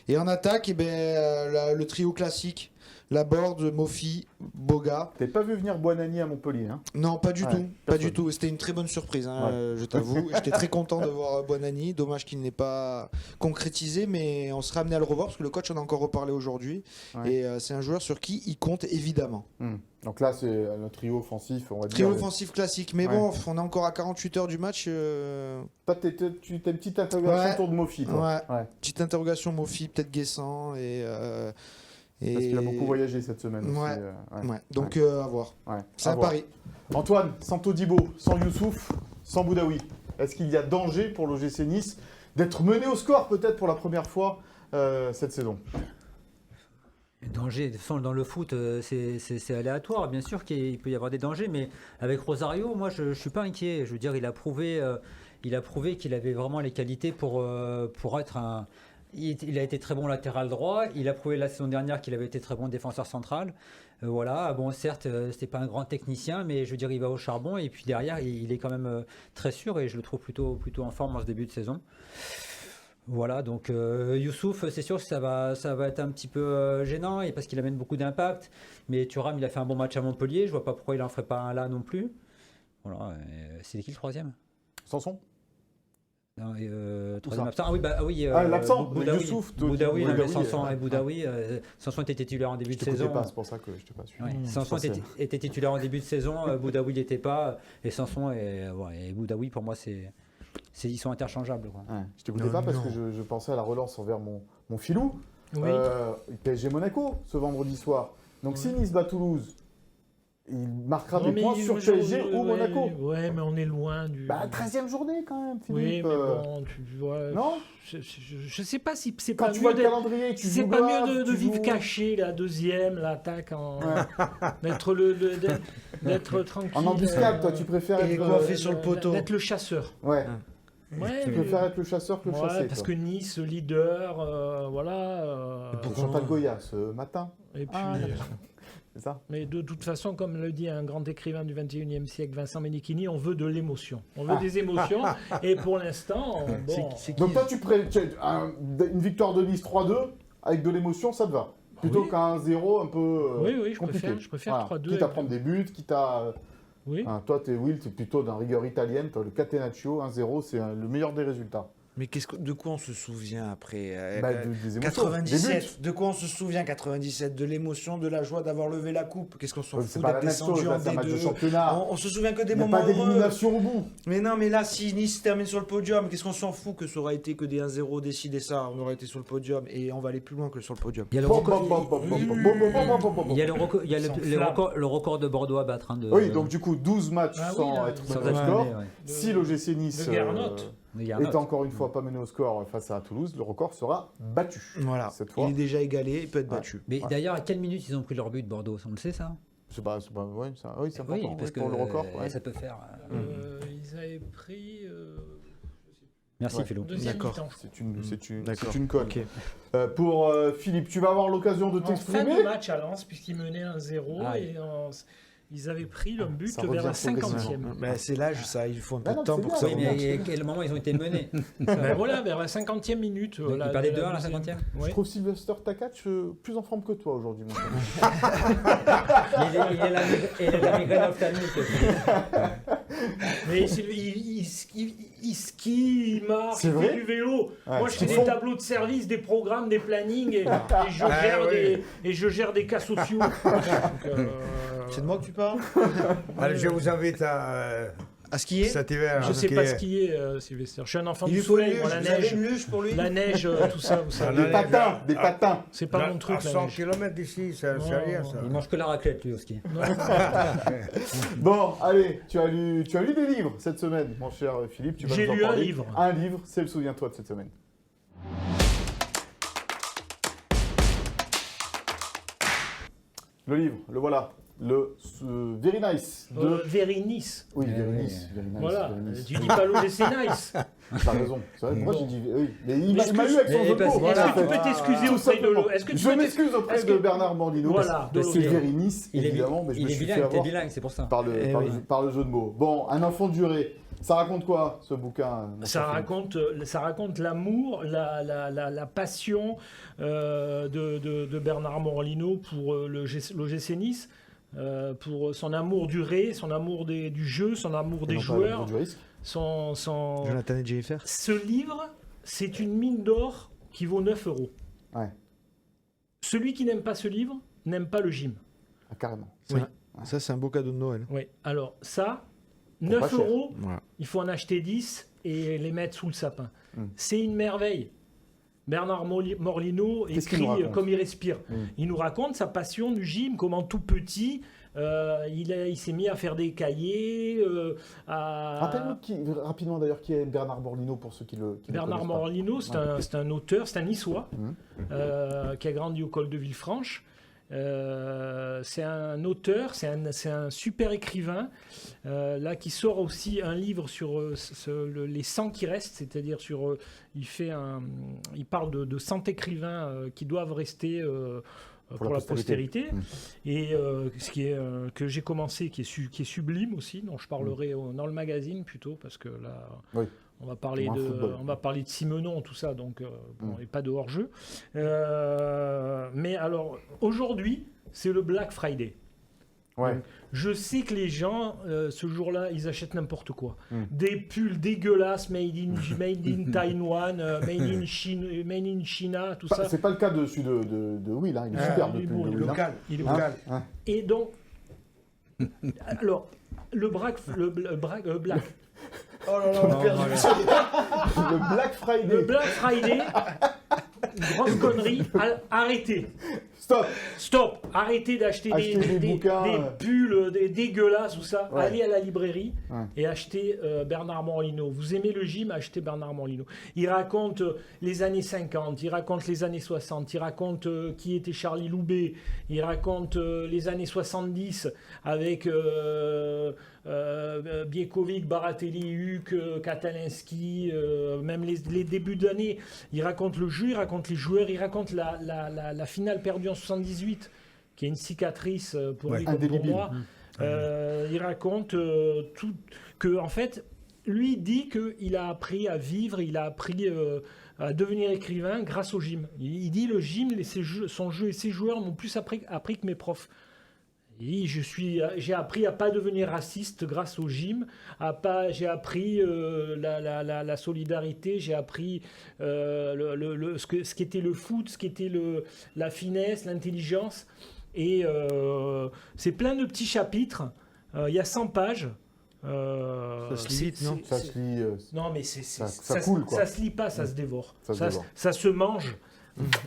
Et en attaque, le trio classique. Laborde, Mofi, Boga. T'as pas vu venir Buonanni à Montpellier, hein? Non, pas du tout. Pas du tout. C'était une très bonne surprise, je t'avoue. J'étais très content de voir Buonanni. Dommage qu'il n'ait pas concrétisé, mais on sera amené à le revoir parce que le coach en a encore reparlé aujourd'hui. Et c'est un joueur sur qui il compte évidemment. Donc là, c'est un trio offensif, on va dire. Trio offensif classique. Mais bon, on est encore à 48 heures du match. Toi, t'as une petite interrogation autour de Mofi, toi. Petite interrogation Mofi, peut-être Guessant parce qu'il a beaucoup voyagé cette semaine aussi. Donc à voir. C'est un pari. Antoine, sans Todibo, sans Youssouf, sans Boudaoui, est-ce qu'il y a danger pour l'OGC Nice d'être mené au score peut-être pour la première fois cette saison? Danger, dans le foot, c'est aléatoire. Bien sûr qu'il peut y avoir des dangers, mais avec Rosario, moi, je ne suis pas inquiet. Je veux dire, il a prouvé qu'il avait vraiment les qualités pour être un... Il a été très bon latéral droit. Il a prouvé la saison dernière qu'il avait été très bon défenseur central. Voilà. Bon, certes, c'était pas un grand technicien, mais je veux dire, il va au charbon. Et puis derrière, il est quand même très sûr et je le trouve plutôt en forme en ce début de saison. Voilà. Donc Youssouf, c'est sûr que ça va être un petit peu gênant et parce qu'il amène beaucoup d'impact. Mais Thuram, il a fait un bon match à Montpellier. Je vois pas pourquoi il en ferait pas un là non plus. Voilà. C'est qui le troisième? Sanson. Non, troisième absent. L'absent, Boudaoui. Youssouf, Boudaoui, Sanson et Boudaoui. Sanson était titulaire en début de saison. Pas, c'est pour ça que je t'ai pas su. Sanson était titulaire en début de saison, Boudaoui n'était pas. Et Sanson et Boudaoui, pour moi, ils sont interchangeables. Quoi. Je t'écoutais pas parce que je pensais à la relance envers mon filou. Oui. PSG Monaco ce vendredi soir. Donc si Nice bat Toulouse, il marquera des points sur PSG ou Monaco. Ouais, mais on est loin du... 13e journée quand même, Philippe. Oui, mais bon, tu vois... Non, je sais pas si c'est quand pas tu mieux vois le calendrier, tu c'est joues pas grave, mieux de tu vivre joues... caché la deuxième, l'attaque, d'être tranquille. En embuscade, toi, tu préfères être... coiffé sur le poteau. D'être le chasseur. Ouais. Ouais, tu préfères être le chasseur que le chassé. Parce que Nice, leader, voilà... Chantal Goya ce matin. Et puis... C'est ça. Mais de toute façon, comme le dit un grand écrivain du 21e siècle, Vincent Menichini, on veut de l'émotion. On veut des émotions. Et pour l'instant, bon... Donc toi, une victoire de Nice 3-2, avec de l'émotion, ça te va? Plutôt qu'un 0 un peu oui, compliqué. je préfère 3-2. Quitte à prendre des buts, quitte à... Oui. Toi, t'es plutôt d'un rigueur italienne. Toi, le Catenaccio, 1-0, c'est le meilleur des résultats. Mais de quoi on se souvient après des émotions, 97. De quoi on se souvient 97? De l'émotion, de la joie d'avoir levé la coupe. Qu'est-ce qu'on s'en fout d'être descendu en D2? On se souvient que des moments heureux. Il n'y a pas d'élimination au bout. Mais non, mais là, si Nice termine sur le podium, qu'est-ce qu'on s'en fout que ça aurait été que des 1-0 décidés ça? On aurait été sur le podium et on va aller plus loin que sur le podium. Il y a le record de Bordeaux à battre. Oui, donc du coup, 12 matchs sans être mené au score. Si l'OGC Nice est encore une fois pas mené au score face à Toulouse, le record sera battu. Voilà, cette fois. Il est déjà égalé, il peut être battu. Mais d'ailleurs, à quelle minute ils ont pris leur but, Bordeaux? On le sait ça? C'est pas, ouais, oui, c'est important Oui, parce que pour le record. Ouais. ça peut faire. Ils avaient pris. Merci, Ouais. Philo. Deuxième D'accord. mi-temps. C'est une colle. Ok. Pour Philippe, tu vas avoir l'occasion de En fin de t'exprimer. match à Lens, puisqu'ils menaient 1-0, Ah, et ils avaient pris le but Ça vers revient la 50e. progressivement. Mais c'est l'âge, ça, il faut un peu Ah de non, temps c'est pour bien, que ça Oui, revient. mais remonte. à quel moment ils ont été menés Ben voilà, vers la 50e minute. Ils la- parlaient de de 1 à la deuxième. 50e. Ouais. Je trouve Sylvester Takac plus en forme que toi aujourd'hui, mon cher. Il est la migraine ophtalmique. Mais il skie, il marche, C'est il vrai fait du vélo. Ouais, Moi, je fais c'est des bon. tableaux de service, des programmes, des plannings, et je gère des cas sociaux. Donc, C'est de moi que tu parles Allez, je vous invite à skier cet hiver. je à sais pas skier. skier, Sylvester. Je suis un enfant Il du lui faut une soleil, luge. moi, la Vous avez neige. une luge pour lui La neige, tout ça, vous savez. Des Allez, patins, des patins. C'est pas mon truc, À la 100 neige. km d'ici, c'est Non, rien non. ça. Il mange que la raclette, lui, au ski. Bon, allez, tu as lu des livres cette semaine, mon cher Philippe. Tu vas J'ai nous en lu un parler. livre. Un livre, c'est le Souviens-toi de cette semaine. Le livre, le voilà. Le Very Nice de... Very Nice. Oui, Very oui. Nice. Very Nice, Voilà, Very Nice. tu dis pas l'eau, c'est nice. T'as raison. C'est vrai, moi j'ai Bon. dit... Oui. Mais il m'a Est-ce que eu avec son mais jeu de parce- mots. est-ce Est-ce que que tu peux t'excuser Tout auprès de simplement. l'eau? Est-ce que tu Je peux m'excuse auprès est-ce de que- Bernard Morlino. Voilà, Parce que de l'eau. Very Nice, évidemment, mais je me suis fait avoir T'es bilingue, c'est pour ça. par le jeu de mots. Bon, Un enfant duré. Ça raconte quoi, ce bouquin mon Ça cher Philippe raconte l'amour, la passion de Bernard Morlino pour l'OGC Nice, pour son amour du ré, son amour du jeu, son amour des Non, pas joueurs. l'amour du risque. Jonathan et Jennifer. Ce livre, c'est une mine d'or qui vaut 9 euros. Ouais. Celui qui n'aime pas ce livre n'aime pas le gym. Ah, carrément. Oui. Ça, c'est un beau cadeau de Noël. Oui. Alors ça, Pour 9 pas cher. euros, Voilà. il faut en acheter 10 et les mettre sous le sapin. Mm. C'est une merveille. Bernard Morlino Qu'est-ce qu'il nous écrit raconte comme il respire. Mm. Il nous raconte sa passion du gym, comment tout petit, il s'est mis à faire des cahiers. Rappelle-nous rapidement d'ailleurs qui est Bernard Morlino pour ceux qui le Bernard connaissent pas. Morlino, c'est un auteur, c'est un niçois Mhm. qui a grandi au col de Villefranche. C'est un auteur, c'est un super écrivain là qui sort aussi un livre sur les 100 qui restent, c'est-à-dire sur il parle de 100 écrivains qui doivent rester pour la postérité. Et ce qui est que j'ai commencé, qui est sublime aussi, dont je parlerai dans le magazine plutôt, parce que là Oui. on va parler Moins football. on va parler de Simenon, tout ça, donc et pas de hors-jeu. Mais alors aujourd'hui, c'est le Black Friday. Ouais. Donc, je sais que les gens, ce jour-là, ils achètent n'importe quoi. Mm. Des pulls dégueulasses, made in Taiwan, made in China, tout ça. C'est pas le cas de celui de Will, hein. Il est superbe. il est le beau, pull de il est Will, hein. Local. Il est Hein beau. Hein Et donc, alors, le Black. Oh là là, Le Black Friday. Le Black Friday, grosse connerie, arrêtez. Stop, arrêtez d'acheter Acheter des bouquins, des pulls dégueulasses ou ça. Ouais. Allez à la librairie Ouais. et achetez Bernard Morlino. Vous aimez le gym, achetez Bernard Morlino. Il raconte les années 50, il raconte les années 60, il raconte qui était Charlie Loubet, il raconte les années 70 avec Biekovic, Baratelli, Huck, Katalinski, même les débuts d'année. Il raconte le jeu, il raconte les joueurs, il raconte la finale perdue en 78, qui est une cicatrice pour Ouais. lui comme pour Indélébile. moi. Il raconte tout, que en fait, lui il dit qu'il a appris à vivre, il a appris à devenir écrivain grâce au gym. Il dit le gym, son jeu et ses joueurs m'ont plus appris que mes profs. Et j'ai appris à pas devenir raciste grâce au gym, j'ai appris la solidarité, j'ai appris ce qu'était le foot, ce qu'était la finesse, l'intelligence. Et c'est plein de petits chapitres. Il y a 100 pages. Ça se lit vite, non Ça se lit. Non, mais Ça coule, quoi. ça se lit pas, ça se dévore. Ça se dévore. Ça se mange.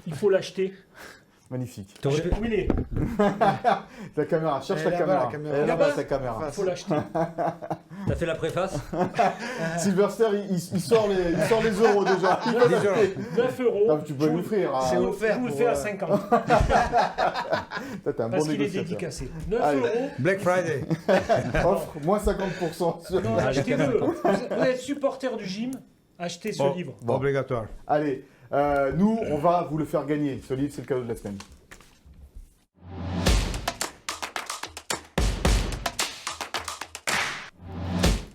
Il faut l'acheter. Magnifique. T'aurais pu- Où il est? La caméra, cherche Elle la est là-bas, caméra. la caméra. Elle est Là-bas là-bas, ta caméra. Il faut l'acheter. T'as fait la préface? Sylvester, il sort les euros déjà. Il va l'acheter. 9 euros. Non, mais tu peux l'offrir. C'est Hein. offert. Je vous le pour, fais à 50. Toi, t'es un bon Parce qu'il est négociateur. dédicacé. 9 Allez. euros. Black Friday. Offre, moins 50%. sur- Non, achetez-le. Vous êtes supporter du gym, achetez ce Bon, livre. Bon. Obligatoire. Allez, nous, on va vous le faire gagner. Ce livre, c'est le cadeau de la semaine.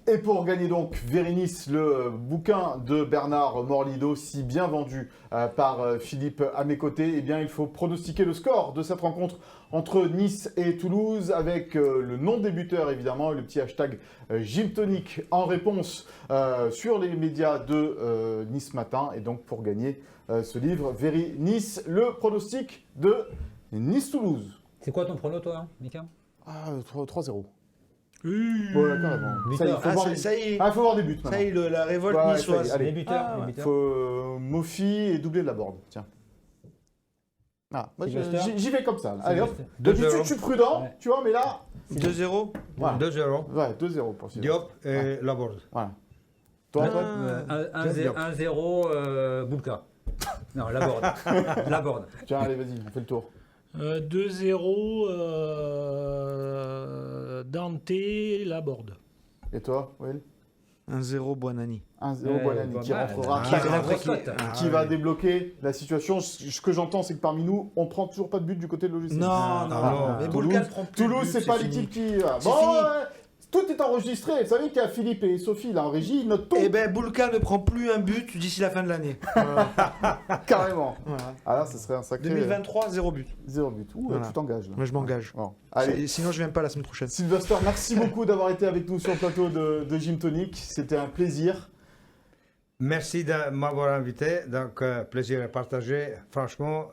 Et pour gagner donc Vérénice, le bouquin de Bernard Morlido, si bien vendu par Philippe à mes côtés, eh bien il faut pronostiquer le score de cette rencontre entre Nice et Toulouse avec le non-débuteur évidemment et le petit hashtag Gymtonic en réponse sur les médias de Nice Matin. Et donc pour gagner ce livre, Vérénice, le pronostic de Nice-Toulouse. C'est quoi ton prono, toi, Mika? Ah, 3-0. Oui. Bon, là, carrément. Ça y est, Ah, voir ça y est. faut voir des buts maintenant. Ça y est, la révolte Ouais, niçoise. ça y est, allez. Débuteur, Ah, ouais. Il débuteur. faut Mofi et doubler de la board. Tiens. Ah, moi, Sylvester. j'y vais comme ça. là. Allez hop. Sylvester. D'habitude, 2-0. je suis prudent, Ouais. tu vois, mais là. 2-0. Voilà. 2-0. Ouais, 2-0 pour Sylvester. Diop et Laborde. Voilà. Toi, Antoine 1-0 Boulka. Non, Laborde. Laborde. Tiens, allez, vas-y, on fait le tour. 2-0 Dante Laborde. Et toi, Will 1-0 Buonanni. 1-0 Bonani qui mal. rentrera. Ah, qui la rentrera, grosse cote. qui va débloquer la situation. Ce que j'entends, c'est que parmi nous, on prend toujours pas de but du côté de l'OGC. Non, Ah, non, non. non. Mais Toulouse- Boulka ne prend plus de Toulouse, but, c'est pas fini. l'équipe qui. C'est Bon, fini. tout est enregistré. Vous savez qu'il y a Philippe et Sophie là en régie, ils notent tout. Eh ben, Boulka ne prend plus un but d'ici la fin de l'année. Carrément. Voilà. Ah là, ce serait un sacré. 2023, 0 but. 0 but. Ouh, Voilà. tu t'engages là. Moi, je m'engage. Bon. Allez. Et sinon, je viens pas la semaine prochaine. Sylvester, merci beaucoup d'avoir été avec nous sur le plateau de Gymtonic. C'était un plaisir. Merci de m'avoir invité. Donc, plaisir à partager. Franchement,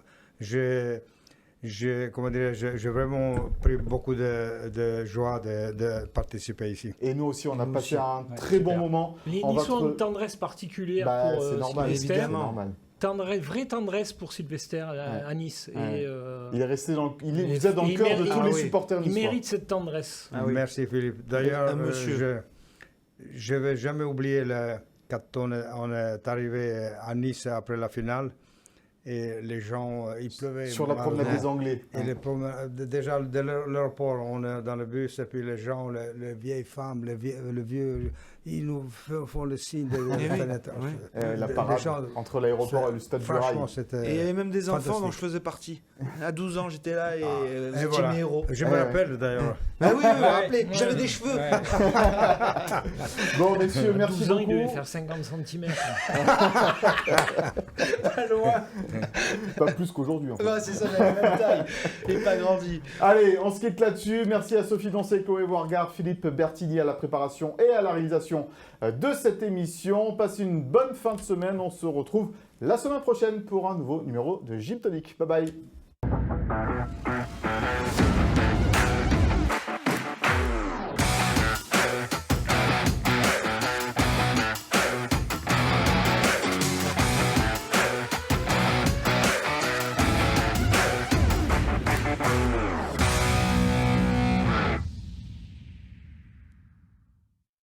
comment dire, j'ai vraiment pris beaucoup de joie de participer ici. Et nous aussi, on a Nous passé aussi. un Ouais, très bon super. moment. Les On va Niçois ont te- une tendresse particulière Bah, pour c'est normal, Sylvester. c'est évidemment. normal. Vraie tendresse pour Sylvester à Nice. Ouais. Et, Il est resté dans, Et- vous êtes dans le il cœur de mérite- tous ah les oui. supporters il niçois. mérite cette tendresse. Ah oui. Merci Philippe. D'ailleurs, Un monsieur. je ne vais jamais oublier quand on est arrivé à Nice après la finale et les gens, il pleuvait. Sur la promenade des Anglais. Et déjà, de l'aéroport, on est dans le bus, et puis les gens, les vieilles femmes, le vieux, ils nous font le signe de la oui, fenêtre. ouais. La Des parade gens- entre l'aéroport et le stade du Rail. Franchement, Et il y c'était. avait même des enfants fantastique. dont je faisais partie. À 12 ans, j'étais là et vous Et étiez voilà. mes héros. Je me Ouais. rappelle d'ailleurs. Ah oui, vous vous Ouais. rappelez, Ouais. j'avais des cheveux. Ouais. Bon, messieurs, merci 12 ans, il devait beaucoup. faire 50 cm. Pas loin. Pas plus qu'aujourd'hui. En fait. Ouais, c'est ça, j'avais la même taille. Et pas grandi. Allez, on se quitte là-dessus. Merci à Sophie Doncet, Chloé Wargard, Philippe Bertini à la préparation et à la réalisation de cette émission. Passez une bonne fin de semaine. On se retrouve la semaine prochaine pour un nouveau numéro de Gymtonic. Bye bye.